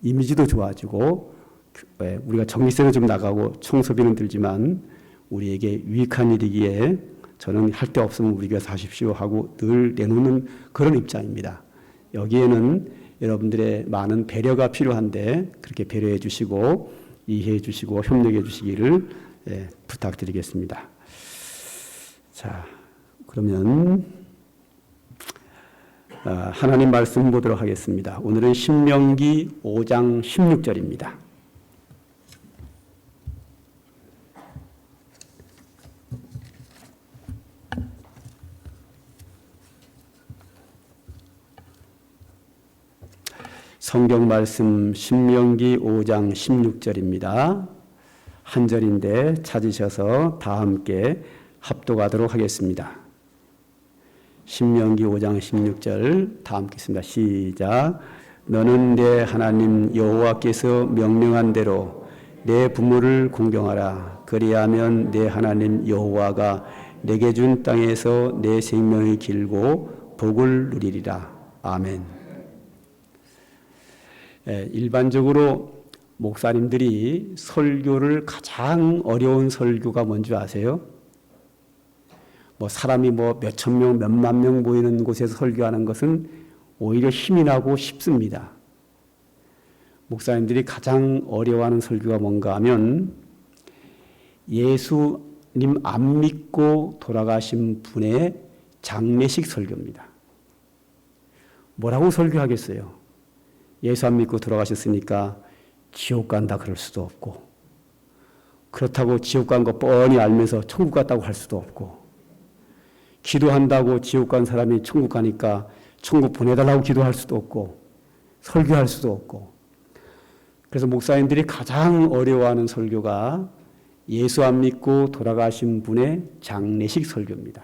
이미지도 좋아지고 우리가 전기세는 좀 나가고 청소비는 들지만 우리에게 유익한 일이기에 저는 할 데 없으면 우리 교회 사십시오 하고 늘 내놓는 그런 입장입니다. 여기에는 여러분들의 많은 배려가 필요한데 그렇게 배려해 주시고 이해해 주시고 협력해 주시기를 부탁드리겠습니다. 자, 그러면 하나님 말씀 보도록 하겠습니다. 오늘은 신명기 5장 16절입니다. 성경 말씀 신명기 5장 16절입니다. 한 절인데 찾으셔서 다 함께 합독하도록 하겠습니다. 신명기 5장 16절 다 함께 읽습니다. 시작. 너는 내 하나님 여호와께서 명령한 대로 내 부모를 공경하라. 그리하면 내 하나님 여호와가 내게 준 땅에서 내 생명이 길고 복을 누리리라. 아멘. 일반적으로 목사님들이 설교를 가장 어려운 설교가 뭔지 아세요? 사람이 몇천 명, 몇만 명 모이는 곳에서 설교하는 것은 오히려 힘이 나고 쉽습니다. 목사님들이 가장 어려워하는 설교가 뭔가 하면 예수님 안 믿고 돌아가신 분의 장례식 설교입니다. 뭐라고 설교하겠어요? 예수 안 믿고 돌아가셨으니까 지옥 간다 그럴 수도 없고 그렇다고 지옥 간 거 뻔히 알면서 천국 갔다고 할 수도 없고 기도한다고 지옥 간 사람이 천국 가니까 천국 보내달라고 기도할 수도 없고 설교할 수도 없고 그래서 목사님들이 가장 어려워하는 설교가 예수 안 믿고 돌아가신 분의 장례식 설교입니다.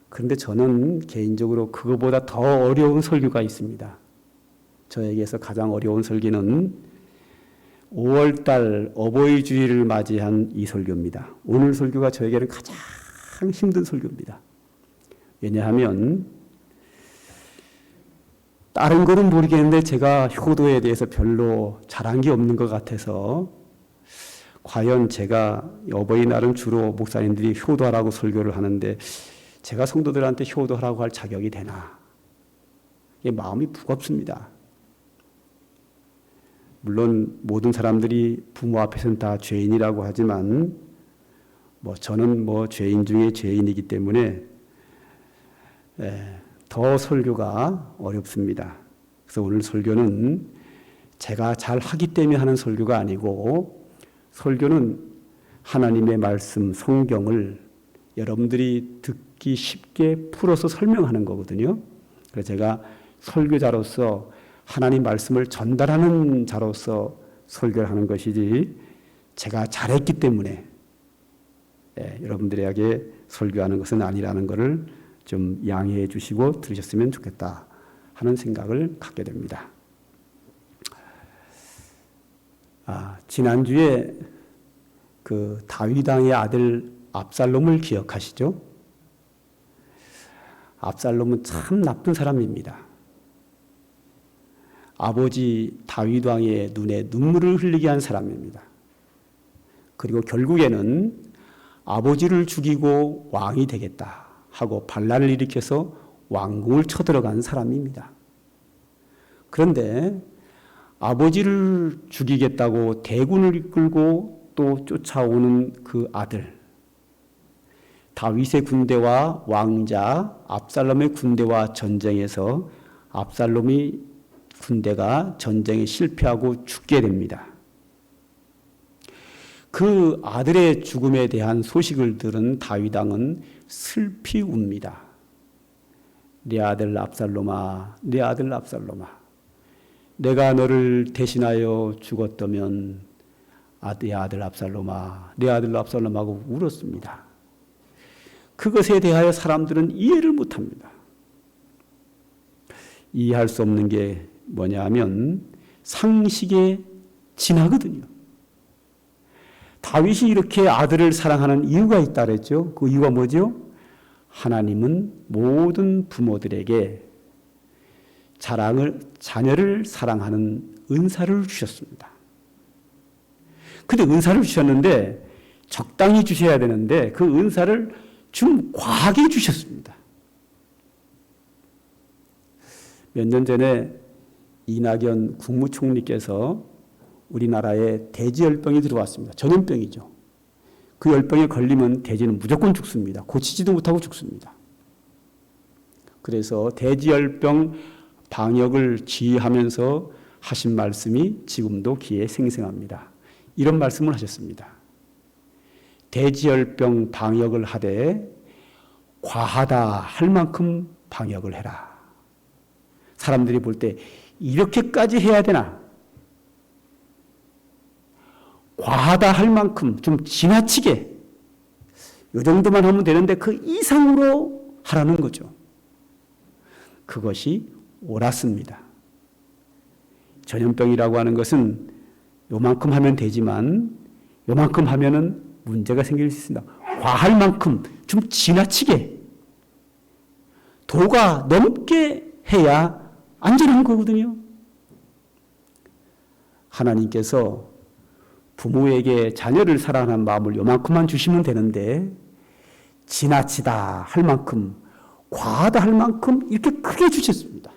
그런데 저는 개인적으로 그거보다 더 어려운 설교가 있습니다. 저에게서 가장 어려운 설교는 5월달 어버이 주일을 맞이한 이 설교입니다. 오늘 설교가 저에게는 가장 힘든 설교입니다. 왜냐하면 다른 거는 모르겠는데 제가 효도에 대해서 별로 잘한 게 없는 것 같아서 과연 제가 어버이날은 주로 목사님들이 효도하라고 설교를 하는데 제가 성도들한테 효도하라고 할 자격이 되나? 이게 마음이 무겁습니다. 물론 모든 사람들이 부모 앞에서는 다 죄인이라고 하지만 저는 죄인 중에 죄인이기 때문에 더 설교가 어렵습니다. 그래서 오늘 설교는 제가 잘 하기 때문에 하는 설교가 아니고 설교는 하나님의 말씀 성경을 여러분들이 듣기 쉽게 풀어서 설명하는 거거든요. 그래서 제가 설교자로서 하나님 말씀을 전달하는 자로서 설교를 하는 것이지 제가 잘했기 때문에 여러분들에게 설교하는 것은 아니라는 것을 좀 양해해 주시고 들으셨으면 좋겠다 하는 생각을 갖게 됩니다. 지난주에 그 다윗 왕의 아들 압살롬을 기억하시죠? 압살롬은 참 나쁜 사람입니다. 아버지 다윗 왕의 눈에 눈물을 흘리게 한 사람입니다. 그리고 결국에는 아버지를 죽이고 왕이 되겠다 하고 반란을 일으켜서 왕궁을 쳐들어간 사람입니다. 그런데 아버지를 죽이겠다고 대군을 이끌고 또 쫓아오는 그 아들, 다윗의 군대와 왕자 압살롬의 군대와 전쟁에서 압살롬이 군대가 전쟁에 실패하고 죽게 됩니다. 그 아들의 죽음에 대한 소식을 들은 다윗 왕은 슬피 웁니다. 내 아들 압살롬아, 내 아들 압살롬아, 내가 너를 대신하여 죽었다면 내 아들 압살롬아, 내 아들 압살롬하고 울었습니다. 그것에 대하여 사람들은 이해를 못합니다. 이해할 수 없는 게 뭐냐 하면 상식에 지나거든요. 다윗이 이렇게 아들을 사랑하는 이유가 있다 그랬죠. 그 이유가 뭐죠? 하나님은 모든 부모들에게 자녀를 사랑하는 은사를 주셨습니다. 근데 은사를 주셨는데 적당히 주셔야 되는데 그 은사를 좀 과하게 주셨습니다. 몇 년 전에 이낙연 국무총리께서 우리나라에 돼지열병이 들어왔습니다. 전염병이죠. 그 열병에 걸리면 돼지는 무조건 죽습니다. 고치지도 못하고 죽습니다. 그래서 돼지열병 방역을 지휘하면서 하신 말씀이 지금도 귀에 생생합니다. 이런 말씀을 하셨습니다. 돼지열병 방역을 하되 과하다 할 만큼 방역을 해라. 사람들이 볼 때 이렇게까지 해야 되나? 과하다 할 만큼 좀 지나치게 이 정도만 하면 되는데 그 이상으로 하라는 거죠. 그것이 옳았습니다. 전염병이라고 하는 것은 요만큼 하면 되지만 요만큼 하면은 문제가 생길 수 있습니다. 과할 만큼 좀 지나치게 도가 넘게 해야 안전한 거거든요. 하나님께서 부모에게 자녀를 사랑하는 마음을 요만큼만 주시면 되는데 지나치다 할 만큼 과하다 할 만큼 이렇게 크게 주셨습니다.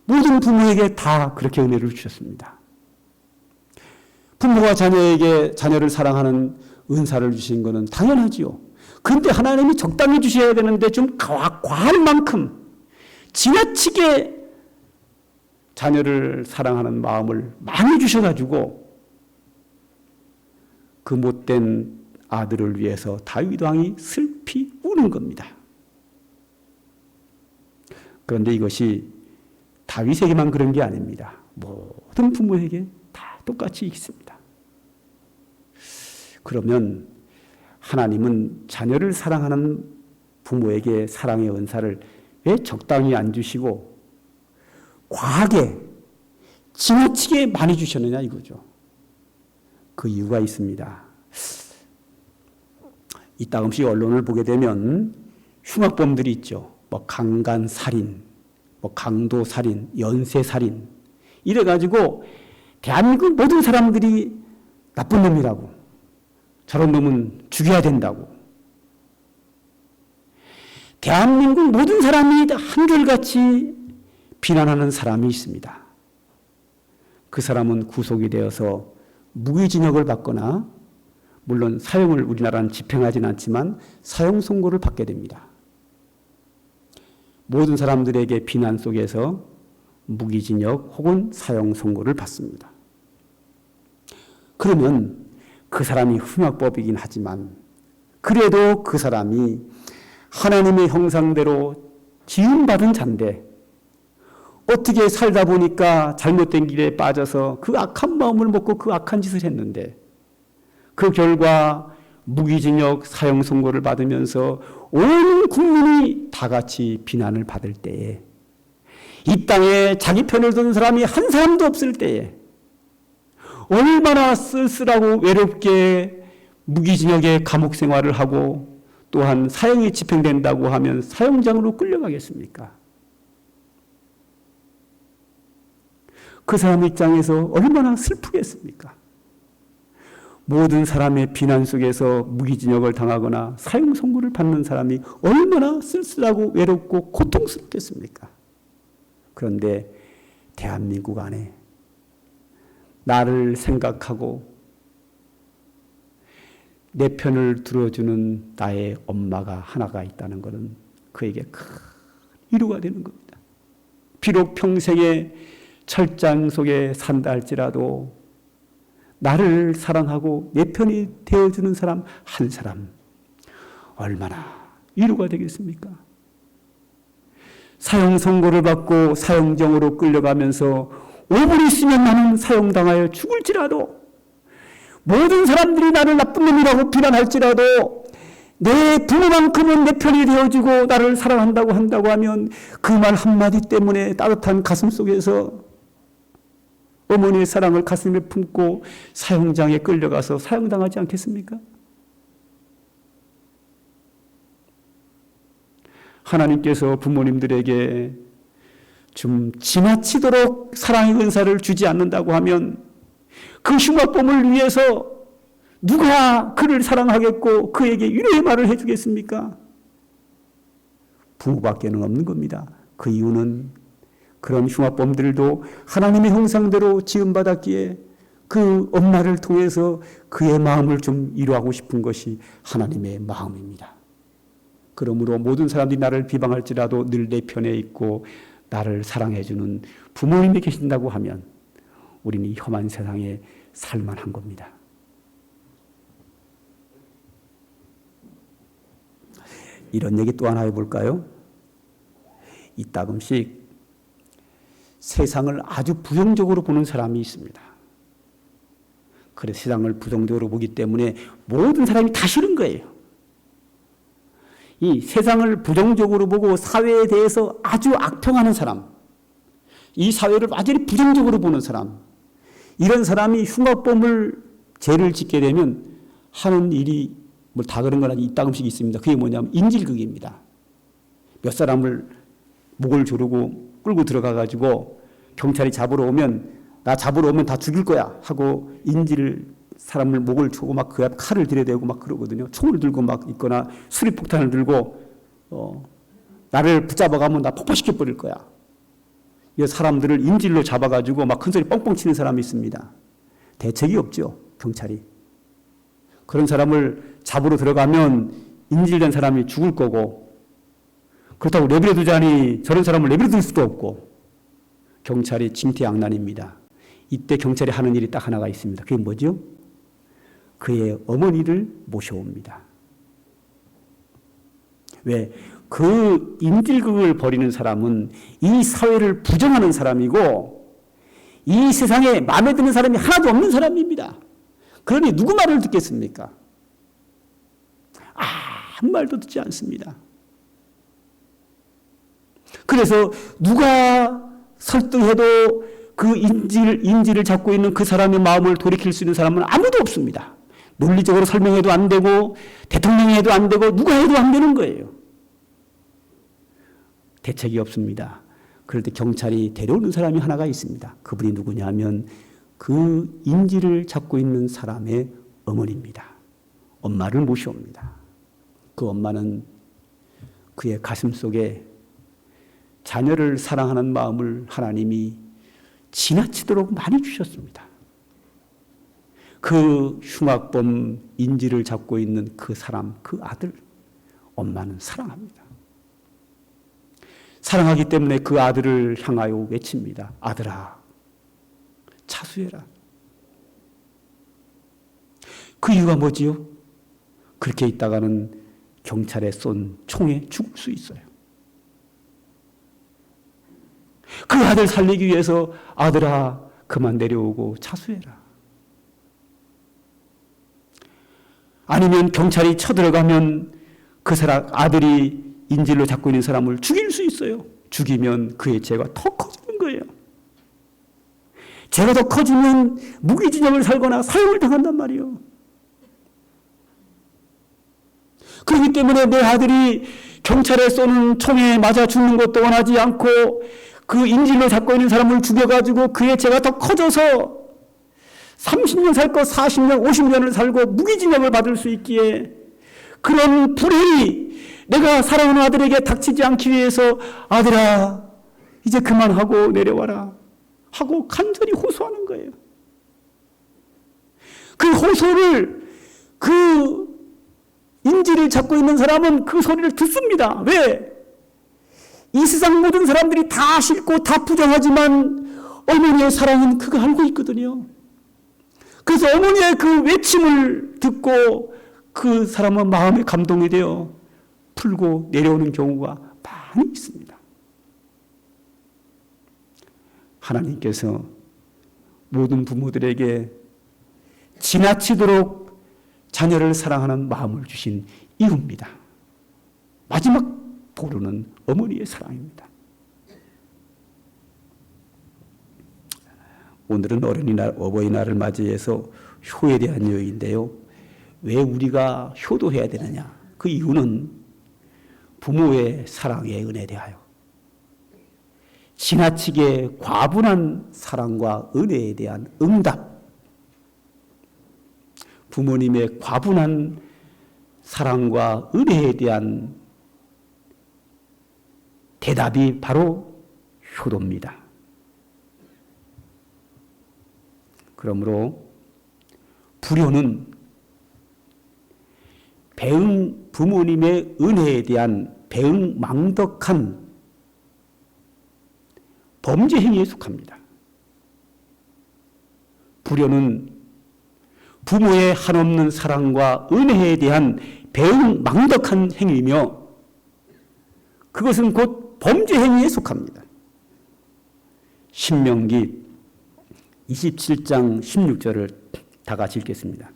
모든 부모에게 다 그렇게 은혜를 주셨습니다. 부모가 자녀에게 자녀를 사랑하는 은사를 주신 것은 당연하지요. 그런데 하나님이 적당히 주셔야 되는데 좀 과할 만큼 지나치게 자녀를 사랑하는 마음을 많이 주셔가지고 그 못된 아들을 위해서 다윗 왕이 슬피 우는 겁니다. 그런데 이것이 다윗에게만 그런 게 아닙니다. 모든 부모에게 다 똑같이 있습니다. 그러면 하나님은 자녀를 사랑하는 부모에게 사랑의 은사를 왜 적당히 안 주시고 과하게 지나치게 많이 주셨느냐 이거죠. 그 이유가 있습니다. 이따금씩 언론을 보게 되면 흉악범들이 있죠. 강간살인, 강도살인, 연쇄살인 이래가지고 대한민국 모든 사람들이 나쁜 놈이라고 저런 놈은 죽여야 된다고 대한민국 모든 사람이 한결같이 비난하는 사람이 있습니다. 그 사람은 구속이 되어서 무기징역을 받거나 물론 사형을 우리나라는 집행하지는 않지만 사형 선고를 받게 됩니다. 모든 사람들에게 비난 속에서 무기징역 혹은 사형 선고를 받습니다. 그러면 그 사람이 흉악범이긴 하지만 그래도 그 사람이 하나님의 형상대로 지음받은 자인데 어떻게 살다 보니까 잘못된 길에 빠져서 그 악한 마음을 먹고 그 악한 짓을 했는데 그 결과 무기징역 사형 선고를 받으면서 온 국민이 다 같이 비난을 받을 때에 이 땅에 자기 편을 든 사람이 한 사람도 없을 때에 얼마나 쓸쓸하고 외롭게 무기징역의 감옥 생활을 하고 또한 사형이 집행된다고 하면 사형장으로 끌려가겠습니까? 그 사람 입장에서 얼마나 슬프겠습니까? 모든 사람의 비난 속에서 무기징역을 당하거나 사형 선고를 받는 사람이 얼마나 쓸쓸하고 외롭고 고통스럽겠습니까? 그런데 대한민국 안에 나를 생각하고 내 편을 들어주는 나의 엄마가 하나가 있다는 것은 그에게 큰 위로가 되는 겁니다. 비록 평생에 철장 속에 산다 할지라도 나를 사랑하고 내 편이 되어주는 사람 한 사람 얼마나 위로가 되겠습니까? 사형 선고를 받고 사형정으로 끌려가면서 5분 있으면 나는 사형당하여 죽을지라도, 모든 사람들이 나를 나쁜 놈이라고 비난할지라도 내 부모만큼은 내 편이 되어주고 나를 사랑한다고 한다고 하면 그 말 한마디 때문에 따뜻한 가슴 속에서 어머니의 사랑을 가슴에 품고 사형장에 끌려가서 사형당하지 않겠습니까? 하나님께서 부모님들에게 좀 지나치도록 사랑의 은사를 주지 않는다고 하면 그 흉악범을 위해서 누가 그를 사랑하겠고 그에게 위로의 말을 해주겠습니까? 부모밖에는 없는 겁니다. 그 이유는 그런 흉악범들도 하나님의 형상대로 지음받았기에 그 엄마를 통해서 그의 마음을 좀 위로하고 싶은 것이 하나님의 마음입니다. 그러므로 모든 사람들이 나를 비방할지라도 늘 내 편에 있고 나를 사랑해주는 부모님이 계신다고 하면 우리는 이 험한 세상에 살만한 겁니다. 이런 얘기 또 하나 해볼까요? 이따금씩 세상을 아주 부정적으로 보는 사람이 있습니다. 그래서 세상을 부정적으로 보기 때문에 모든 사람이 다 싫은 거예요. 이 세상을 부정적으로 보고 사회에 대해서 아주 악평하는 사람, 이 사회를 완전히 부정적으로 보는 사람, 이런 사람이 흉악범을 죄를 짓게 되면 하는 일이 뭐 다 그런 건 아니고 이따금씩 있습니다. 그게 뭐냐면 인질극입니다. 몇 사람을 목을 조르고 끌고 들어가가지고 경찰이 잡으러 오면 나 잡으러 오면 다 죽일 거야 하고 사람을 목을 조고 막 그 앞에 칼을 들여대고 막 그러거든요. 총을 들고 막 있거나 수리폭탄을 들고 나를 붙잡아가면 나 폭파시켜 버릴 거야. 이 사람들을 인질로 잡아가지고 막 큰소리 뻥뻥 치는 사람이 있습니다. 대책이 없죠, 경찰이. 그런 사람을 잡으러 들어가면 인질된 사람이 죽을 거고, 그렇다고 내버려 두자니 저런 사람을 내버려 둘 수도 없고, 경찰이 진퇴양난입니다. 이때 경찰이 하는 일이 딱 하나가 있습니다. 그게 뭐죠? 그의 어머니를 모셔옵니다. 왜? 그 인질극을 벌이는 사람은 이 사회를 부정하는 사람이고 이 세상에 마음에 드는 사람이 하나도 없는 사람입니다. 그러니 누구 말을 듣겠습니까? 아무 말도 듣지 않습니다. 그래서 누가 설득해도 그 인지를 잡고 있는 그 사람의 마음을 돌이킬 수 있는 사람은 아무도 없습니다. 논리적으로 설명해도 안 되고 대통령이 해도 안 되고 누가 해도 안 되는 거예요. 대책이 없습니다. 그럴 때 경찰이 데려오는 사람이 하나가 있습니다. 그분이 누구냐 하면 그 인지를 잡고 있는 사람의 어머니입니다. 엄마를 모셔옵니다. 그 엄마는 그의 가슴 속에 자녀를 사랑하는 마음을 하나님이 지나치도록 많이 주셨습니다. 그 흉악범 인지를 잡고 있는 그 사람, 그 아들, 엄마는 사랑합니다. 사랑하기 때문에 그 아들을 향하여 외칩니다. 아들아, 차수해라. 그 이유가 뭐지요? 그렇게 있다가는 경찰에 쏜 총에 죽을 수 있어요. 그 아들 살리기 위해서 아들아 그만 내려오고 차수해라. 아니면 경찰이 쳐들어가면 그 사람 아들이 인질로 잡고 있는 사람을 죽일 수 있어요. 죽이면 그의 죄가 더 커지는 거예요. 죄가 더 커지면 무기징역을 살거나 사형을 당한단 말이에요. 그렇기 때문에 내 아들이 경찰에 쏘는 총에 맞아 죽는 것도 원하지 않고 그 인질로 잡고 있는 사람을 죽여가지고 그의 죄가 더 커져서 30년 살 거 40년, 50년을 살고 무기징역을 받을 수 있기에 그런 불행이 내가 사랑하는 아들에게 닥치지 않기 위해서 아들아 이제 그만하고 내려와라 하고 간절히 호소하는 거예요. 그 호소를 그 인지를 잡고 있는 사람은 그 소리를 듣습니다. 왜? 이 세상 모든 사람들이 다 싫고 다 부정하지만 어머니의 사랑은 그거 알고 있거든요. 그래서 어머니의 그 외침을 듣고 그 사람은 마음에 감동이 되어 풀고 내려오는 경우가 많이 있습니다. 하나님께서 모든 부모들에게 지나치도록 자녀를 사랑하는 마음을 주신 이유입니다. 마지막 보루는 어머니의 사랑입니다. 오늘은 어린이날, 어버이날을 맞이해서 효에 대한 이야기인데요. 왜 우리가 효도해야 되느냐? 그 이유는 부모의 사랑에 은혜에 대하여 지나치게 과분한 사랑과 은혜에 대한 응답, 부모님의 과분한 사랑과 은혜에 대한 대답이 바로 효도입니다. 그러므로 불효는 부모님의 은혜에 대한 배응망덕한 범죄 행위에 속합니다. 불효는 부모의 한없는 사랑과 은혜에 대한 배응망덕한 행위이며 그것은 곧 범죄 행위에 속합니다. 신명기 27장 16절을 다 같이 읽겠습니다.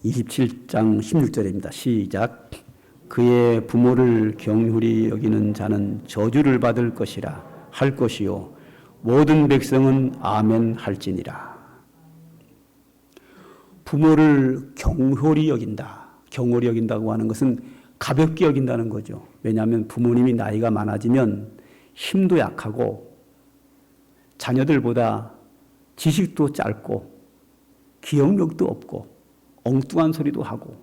27장 16절입니다. 시작. 그의 부모를 경휼히 여기는 자는 저주를 받을 것이라 할 것이요 모든 백성은 아멘 할지니라. 부모를 경홀히 여긴다. 경홀히 여긴다고 하는 것은 가볍게 여긴다는 거죠. 왜냐하면 부모님이 나이가 많아지면 힘도 약하고 자녀들보다 지식도 짧고 기억력도 없고 엉뚱한 소리도 하고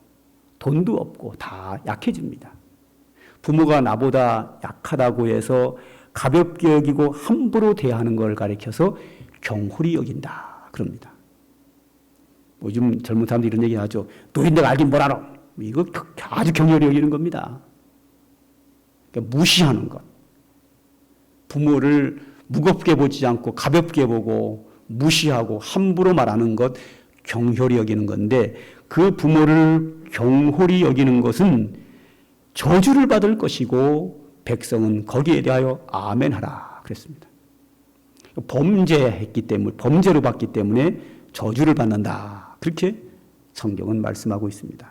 돈도 없고 다 약해집니다. 부모가 나보다 약하다고 해서 가볍게 여기고 함부로 대하는 걸 가리켜서 경홀히 여긴다 그럽니다. 요즘 젊은 사람들이 이런 얘기 하죠. 노인네가 알긴 뭘 알아. 이거 아주 경홀히 여기는 겁니다. 그러니까 무시하는 것. 부모를 무겁게 보지 않고 가볍게 보고 무시하고 함부로 말하는 것 경홀히 여기는 건데 그 부모를 경홀히 여기는 것은 저주를 받을 것이고 백성은 거기에 대하여 아멘하라 그랬습니다. 범죄했기 때문에 범죄로 받기 때문에 저주를 받는다. 그렇게 성경은 말씀하고 있습니다.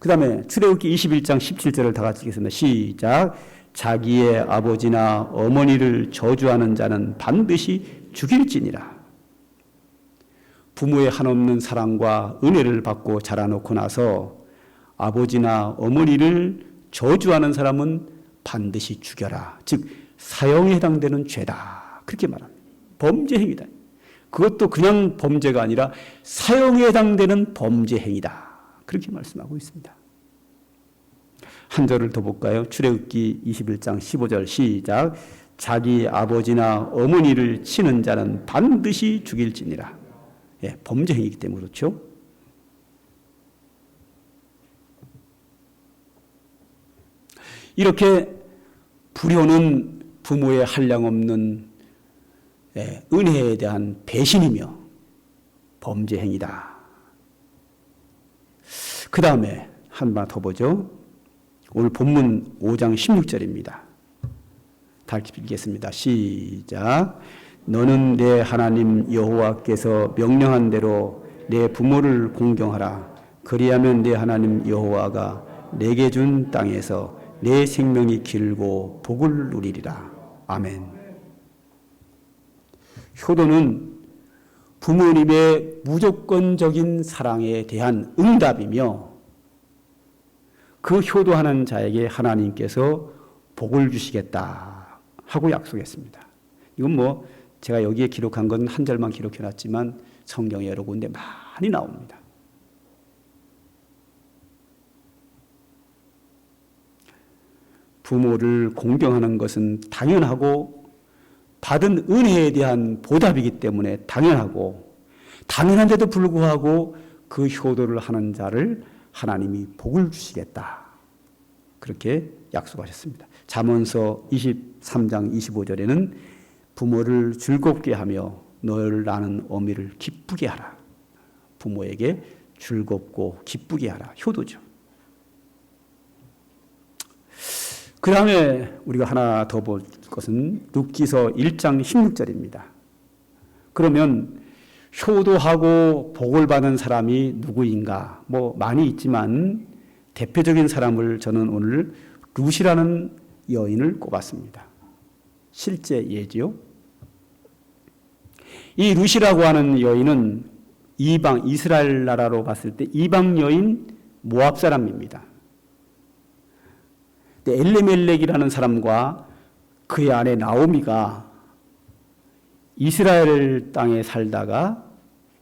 그 다음에 출애굽기 21장 17절을 다 같이 읽겠습니다. 시작. 자기의 아버지나 어머니를 저주하는 자는 반드시 죽일지니라. 부모의 한없는 사랑과 은혜를 받고 자라놓고 나서 아버지나 어머니를 저주하는 사람은 반드시 죽여라. 즉 사형에 해당되는 죄다. 그렇게 말합니다. 범죄 행위다. 그것도 그냥 범죄가 아니라 사형에 해당되는 범죄 행위다. 그렇게 말씀하고 있습니다. 한 절을 더 볼까요? 출애굽기 21장 15절 시작. 자기 아버지나 어머니를 치는 자는 반드시 죽일지니라. 예, 범죄 행위이기 때문에 그렇죠. 이렇게 불효는 부모의 한량없는 은혜에 대한 배신이며 범죄 행위다. 그 다음에 한 번 더 보죠. 오늘 본문 5장 16절입니다. 다 읽겠습니다. 시작. 너는 내 하나님 여호와께서 명령한 대로 내 부모를 공경하라. 그리하면 내 하나님 여호와가 내게 준 땅에서 내 생명이 길고 복을 누리리라. 아멘. 효도는 부모님의 무조건적인 사랑에 대한 응답이며 그 효도하는 자에게 하나님께서 복을 주시겠다 하고 약속했습니다. 이건 뭐 제가 여기에 기록한 건 한 절만 기록해놨지만 성경에 여러 군데 많이 나옵니다. 부모를 공경하는 것은 당연하고 받은 은혜에 대한 보답이기 때문에 당연하고 당연한데도 불구하고 그 효도를 하는 자를 하나님이 복을 주시겠다. 그렇게 약속하셨습니다. 잠언서 23장 25절에는 부모를 즐겁게 하며 너를 낳은 어미를 기쁘게 하라. 부모에게 즐겁고 기쁘게 하라. 효도죠. 그 다음에 우리가 하나 더 것은 룻기서 1장 16절입니다. 그러면 효도하고 복을 받은 사람이 누구인가? 뭐 많이 있지만 대표적인 사람을 저는 오늘 룻이라는 여인을 꼽았습니다. 실제 예지요. 이 룻이라고 하는 여인은 이방 이스라엘 나라로 봤을 때 이방 여인 모압 사람입니다. 엘레멜렉이라는 사람과 그의 아내 나오미가 이스라엘 땅에 살다가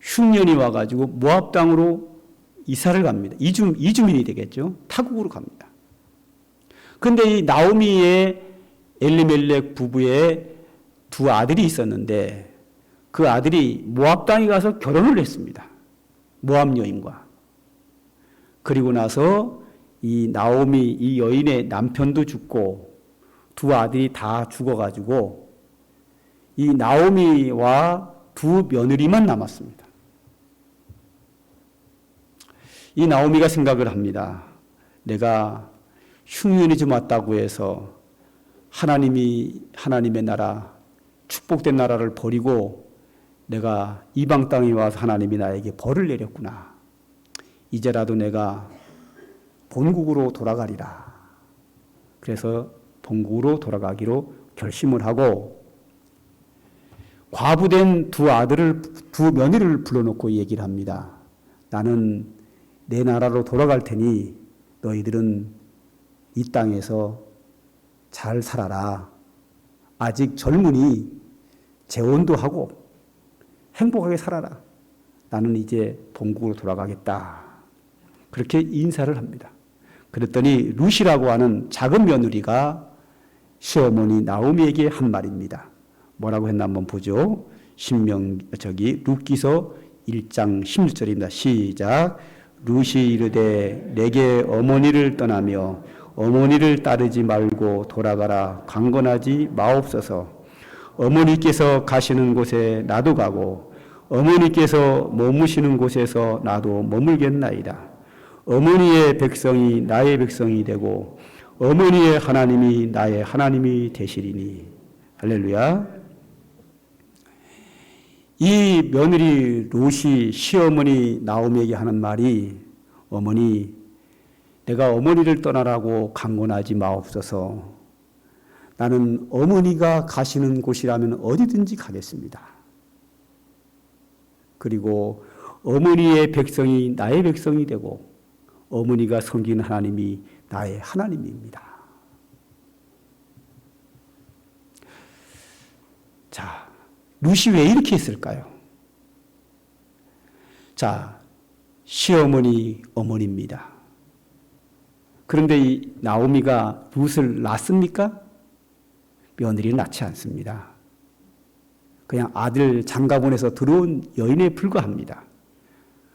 흉년이 와가지고 모압 땅으로 이사를 갑니다. 이주민이 되겠죠. 타국으로 갑니다. 그런데 이 나오미의 엘리멜렉 부부의 두 아들이 있었는데 그 아들이 모압 땅에 가서 결혼을 했습니다. 모압 여인과. 그리고 나서 이 나오미 이 여인의 남편도 죽고 두 아들이 다 죽어가지고 이 나오미와 두 며느리만 남았습니다. 이 나오미가 생각을 합니다. 내가 흉년이 좀 왔다고 해서 하나님의 나라, 축복된 나라를 버리고 내가 이방 땅에 와서 하나님이 나에게 벌을 내렸구나. 이제라도 내가 본국으로 돌아가리라. 그래서 본국으로 돌아가기로 결심을 하고 과부된 두 며느리를 불러놓고 얘기를 합니다. 나는 내 나라로 돌아갈 테니 너희들은 이 땅에서 잘 살아라. 아직 젊으니 재혼도 하고 행복하게 살아라. 나는 이제 본국으로 돌아가겠다. 그렇게 인사를 합니다. 그랬더니 룻이라고 하는 작은 며느리가 시어머니 나오미에게 한 말입니다. 뭐라고 했나 한번 보죠. 룻기서 1장 16절입니다. 시작. 룻이 이르되 내게 어머니를 떠나며 어머니를 따르지 말고 돌아가라. 강건하지 마옵소서. 어머니께서 가시는 곳에 나도 가고 어머니께서 머무시는 곳에서 나도 머물겠나이다. 어머니의 백성이 나의 백성이 되고 어머니의 하나님이 나의 하나님이 되시리니. 할렐루야. 이 며느리 룻이 시어머니 나오미에게 하는 말이 어머니 내가 어머니를 떠나라고 강권하지 마옵소서. 나는 어머니가 가시는 곳이라면 어디든지 가겠습니다. 그리고 어머니의 백성이 나의 백성이 되고 어머니가 섬기는 하나님이 나의 하나님입니다. 자, 룻이 왜 이렇게 했을까요? 자, 시어머니, 어머니입니다. 그런데 이 나오미가 룻을 낳습니까? 며느리를 낳지 않습니다. 그냥 아들 장가보내서 들어온 여인에 불과합니다.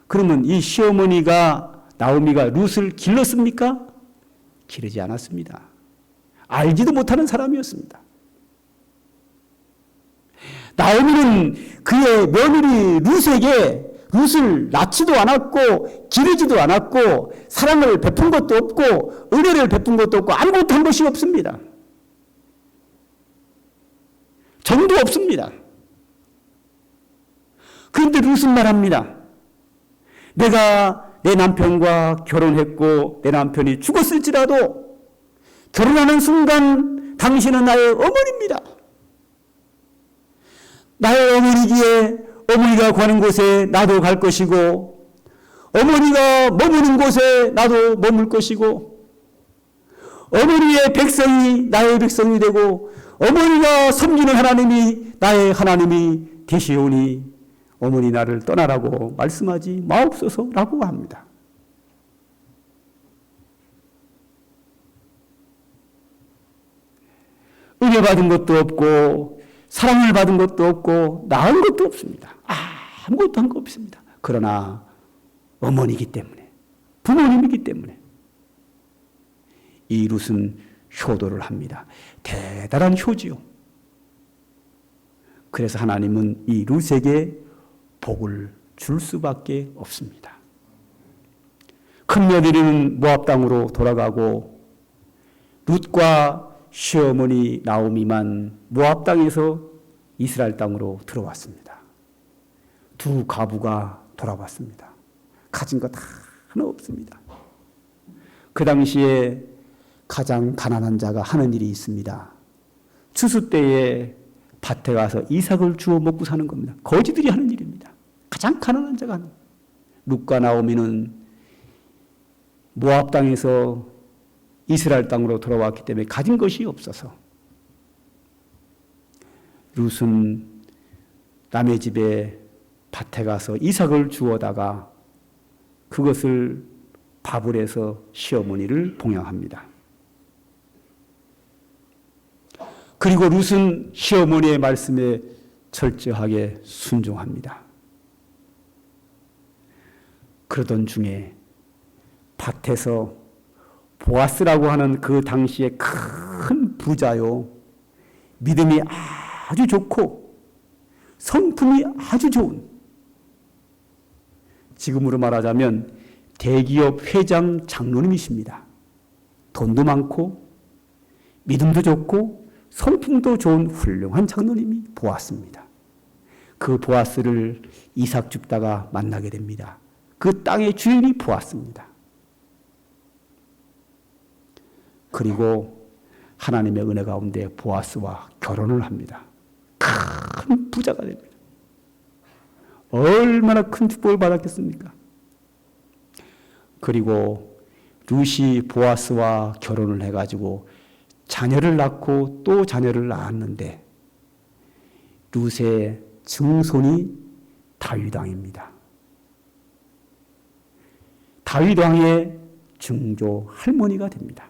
그러면 이 시어머니가 나오미가 룻을 길렀습니까? 기르지 않았습니다. 알지도 못하는 사람이었습니다. 나오미는 그의 며느리 룻에게 룻을 낳지도 않았고 기르지도 않았고 사랑을 베푼 것도 없고 은혜를 베푼 것도 없고 아무것도 한 것이 없습니다. 정도 없습니다. 그런데 룻은 말합니다. 내가 내 남편과 결혼했고 내 남편이 죽었을지라도 결혼하는 순간 당신은 나의 어머니입니다. 나의 어머니기에 어머니가 가는 곳에 나도 갈 것이고 어머니가 머무는 곳에 나도 머물 것이고 어머니의 백성이 나의 백성이 되고 어머니가 섬기는 하나님이 나의 하나님이 되시오니 어머니 나를 떠나라고 말씀하지 마옵소서라고 합니다. 은혜 받은 것도 없고 사랑을 받은 것도 없고 낳은 것도 없습니다. 아무것도 한 거 없습니다. 그러나 어머니이기 때문에 부모님이기 때문에 이 룻은 효도를 합니다. 대단한 효지요. 그래서 하나님은 이 룻에게 복을 줄 수밖에 없습니다. 큰 며느리는 모압 땅으로 돌아가고 룻과 시어머니 나오미만 모압 땅에서 이스라엘 땅으로 들어왔습니다. 두 가부가 돌아왔습니다. 가진 거 다 하나 없습니다. 그 당시에 가장 가난한 자가 하는 일이 있습니다. 추수 때에 밭에 가서 이삭을 주워 먹고 사는 겁니다. 거지들이 하는 일입니다. 가장 가난한 자가 하는. 룻과 나오미는 모압 땅에서 이스라엘 땅으로 돌아왔기 때문에 가진 것이 없어서 룻은 남의 집에 밭에 가서 이삭을 주워다가 그것을 밥을 해서 시어머니를 봉양합니다. 그리고 룻은 시어머니의 말씀에 철저하게 순종합니다. 그러던 중에 밭에서 보아스라고 하는 그 당시에 큰 부자요, 믿음이 아주 좋고 성품이 아주 좋은, 지금으로 말하자면 대기업 회장 장로님이십니다. 돈도 많고 믿음도 좋고 성품도 좋은 훌륭한 장로님이 보았습니다. 그 보아스를 이삭 줍다가 만나게 됩니다. 그 땅의 주인이 보았습니다. 그리고 하나님의 은혜 가운데 보아스와 결혼을 합니다. 큰 부자가 됩니다. 얼마나 큰 축복을 받았겠습니까? 그리고 룻이 보아스와 결혼을 해가지고 자녀를 낳고 또 자녀를 낳았는데 룻의 증손이 다윗 왕입니다. 다윗 왕의 증조 할머니가 됩니다.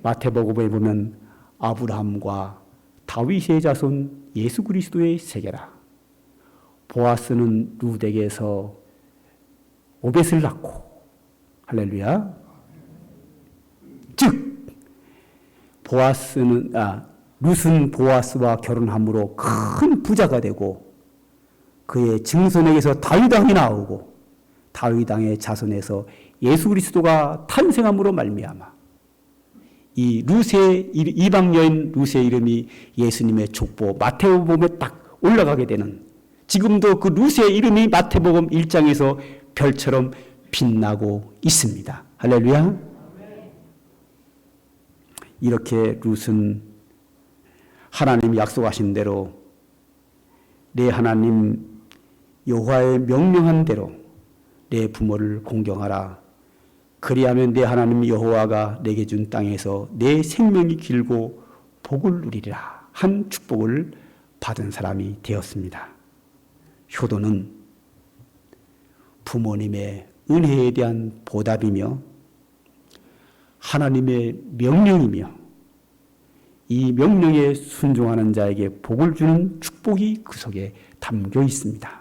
마태복음에 보면 아브라함과 다윗의 자손 예수 그리스도의 세계라. 보아스는 룻에게서 오벳을 낳고, 할렐루야. 즉 룻은 보아스와 결혼함으로 큰 부자가 되고 그의 증손에게서 다윗 왕이 나오고 다윗 왕의 자손에서 예수 그리스도가 탄생함으로 말미암아 이 룻의 이방 여인 룻의 이름이 예수님의 족보 마태복음에 딱 올라가게 되는, 지금도 그 룻의 이름이 마태복음 1장에서 별처럼 빛나고 있습니다. 할렐루야. 이렇게 룻은 하나님이 약속하신 대로 내 하나님 여호와의 명령한 대로 내 부모를 공경하라. 그리하면 내 하나님 여호와가 내게 준 땅에서 내 생명이 길고 복을 누리리라 한 축복을 받은 사람이 되었습니다. 효도는 부모님의 은혜에 대한 보답이며 하나님의 명령이며 이 명령에 순종하는 자에게 복을 주는 축복이 그 속에 담겨 있습니다.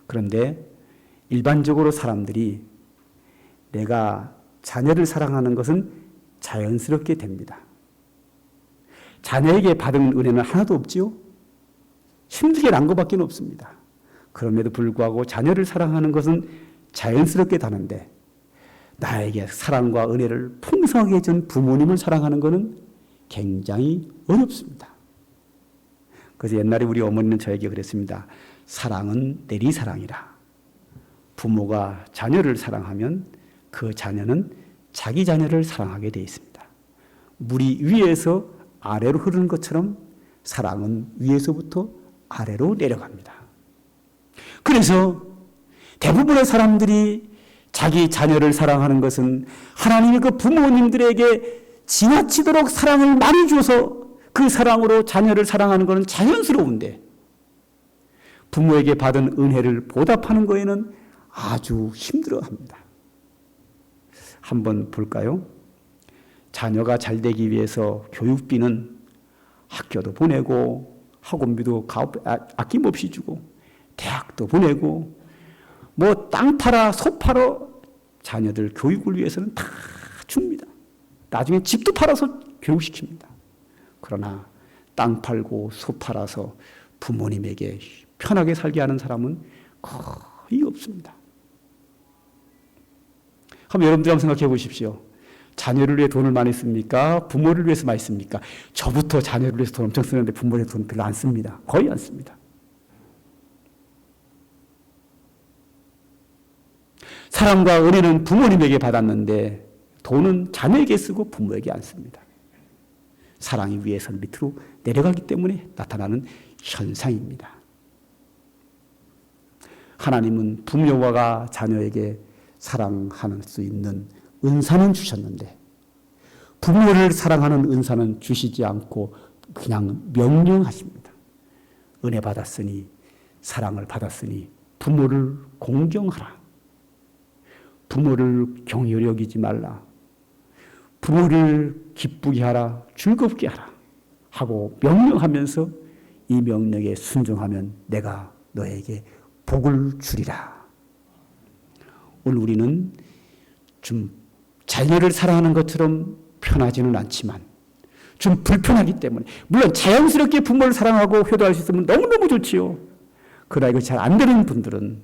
그런데 일반적으로 사람들이 내가 자녀를 사랑하는 것은 자연스럽게 됩니다. 자녀에게 받은 은혜는 하나도 없지요. 힘들게 난 것밖에 없습니다. 그럼에도 불구하고 자녀를 사랑하는 것은 자연스럽게 다는데 나에게 사랑과 은혜를 풍성하게 준 부모님을 사랑하는 것은 굉장히 어렵습니다. 그래서 옛날에 우리 어머니는 저에게 그랬습니다. 사랑은 내리사랑이라. 부모가 자녀를 사랑하면 그 자녀는 자기 자녀를 사랑하게 되어 있습니다. 물이 위에서 아래로 흐르는 것처럼 사랑은 위에서부터 아래로 내려갑니다. 그래서 대부분의 사람들이 자기 자녀를 사랑하는 것은 하나님의 그 부모님들에게 지나치도록 사랑을 많이 줘서 그 사랑으로 자녀를 사랑하는 것은 자연스러운데 부모에게 받은 은혜를 보답하는 것에는 아주 힘들어합니다. 한번 볼까요? 자녀가 잘 되기 위해서 교육비는 학교도 보내고 학원비도 아낌없이 주고 대학도 보내고 뭐 땅 팔아 소 팔아 자녀들 교육을 위해서는 다 줍니다. 나중에 집도 팔아서 교육시킵니다. 그러나 땅 팔고 소 팔아서 부모님에게 편하게 살게 하는 사람은 거의 없습니다. 한번 여러분들 한번 생각해 보십시오. 자녀를 위해 돈을 많이 씁니까? 부모를 위해서 많이 씁니까? 저부터 자녀를 위해서 돈 엄청 쓰는데 부모를 위해서 돈 별로 안 씁니다. 거의 안 씁니다. 사랑과 은혜는 부모님에게 받았는데 돈은 자녀에게 쓰고 부모에게 안 씁니다. 사랑이 위에서 밑으로 내려가기 때문에 나타나는 현상입니다. 하나님은 부모가 자녀에게 사랑할 수 있는 은사는 주셨는데 부모를 사랑하는 은사는 주시지 않고 그냥 명령하십니다. 은혜 받았으니 사랑을 받았으니 부모를 공경하라. 부모를 경휼히 여기지 말라. 부모를 기쁘게 하라. 즐겁게 하라. 하고 명령하면서 이 명령에 순종하면 내가 너에게 복을 주리라. 오늘 우리는 좀 자녀를 사랑하는 것처럼 편하지는 않지만 좀 불편하기 때문에 물론 자연스럽게 부모를 사랑하고 효도할 수 있으면 너무너무 좋지요. 그러나 이거 잘 안 되는 분들은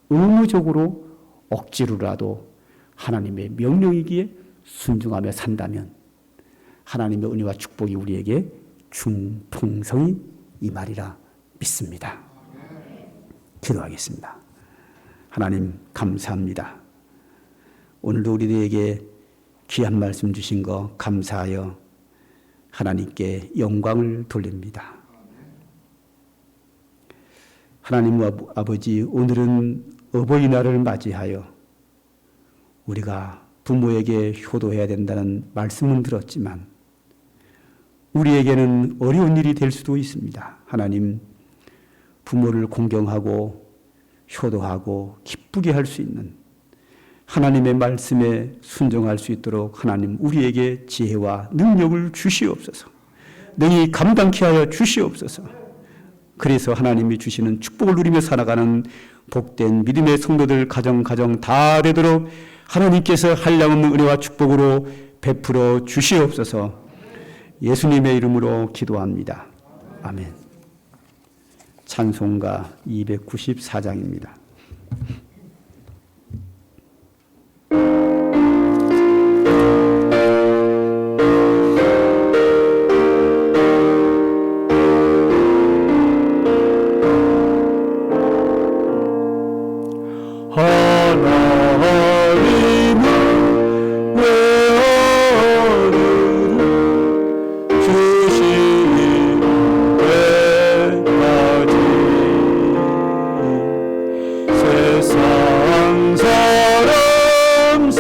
의무적으로 억지로라도 하나님의 명령이기에 순종하며 산다면 하나님의 은혜와 축복이 우리에게 중풍성이 임하리라 믿습니다. 기도하겠습니다. 하나님 감사합니다. 오늘도 우리에게 귀한 말씀 주신 거 감사하여 하나님께 영광을 돌립니다. 하나님 아버지, 오늘은 어버이날을 맞이하여 우리가 부모에게 효도해야 된다는 말씀은 들었지만 우리에게는 어려운 일이 될 수도 있습니다. 하나님, 부모를 공경하고 효도하고 기쁘게 할 수 있는 하나님의 말씀에 순종할 수 있도록 하나님 우리에게 지혜와 능력을 주시옵소서. 능히 감당케 하여 주시옵소서. 그래서 하나님이 주시는 축복을 누리며 살아가는 복된 믿음의 성도들 가정 다 되도록 하나님께서 한량없는 은혜와 축복으로 베풀어 주시옵소서. 예수님의 이름으로 기도합니다. 아멘. 찬송가 294장입니다. 하나님은 외어를 주시는 때까지 세상 사람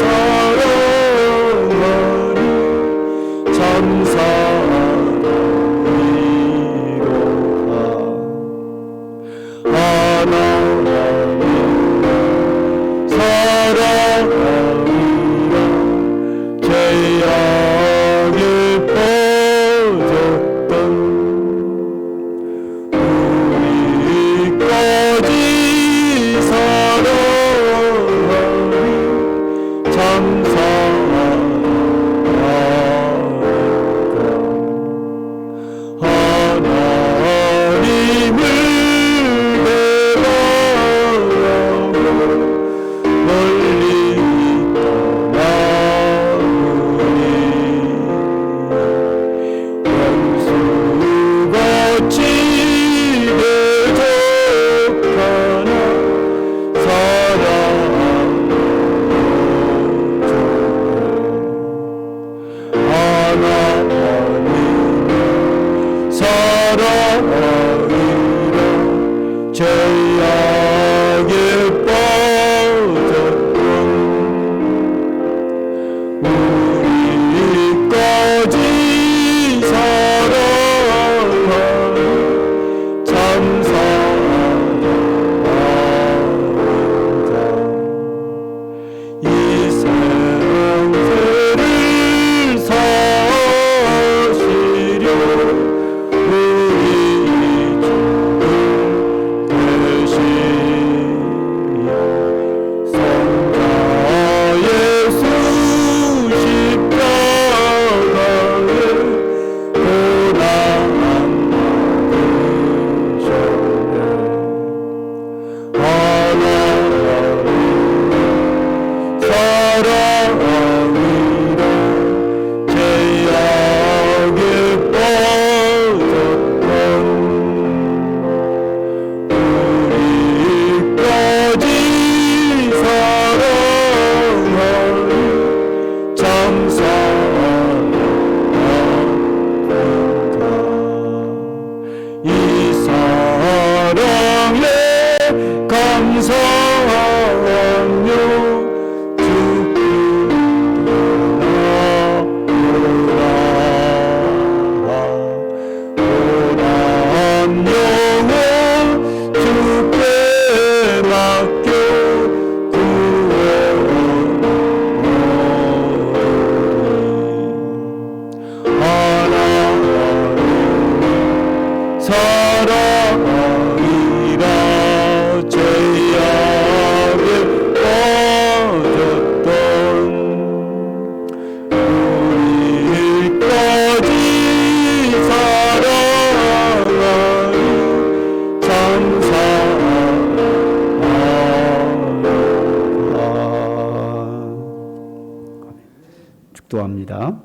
기도합니다.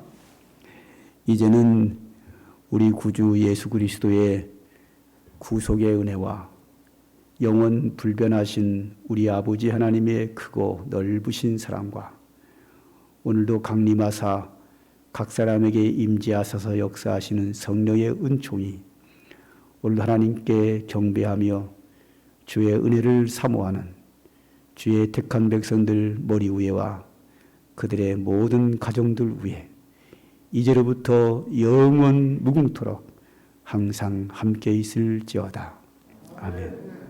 이제는 우리 구주 예수 그리스도의 구속의 은혜와 영원 불변하신 우리 아버지 하나님의 크고 넓으신 사랑과 오늘도 강림하사 각 사람에게 임재하셔서 역사하시는 성령의 은총이 오늘 하나님께 경배하며 주의 은혜를 사모하는 주의 택한 백성들 머리 위에와 그들의 모든 가정들 위에 이제로부터 영원 무궁토록 항상 함께 있을지어다. 아멘.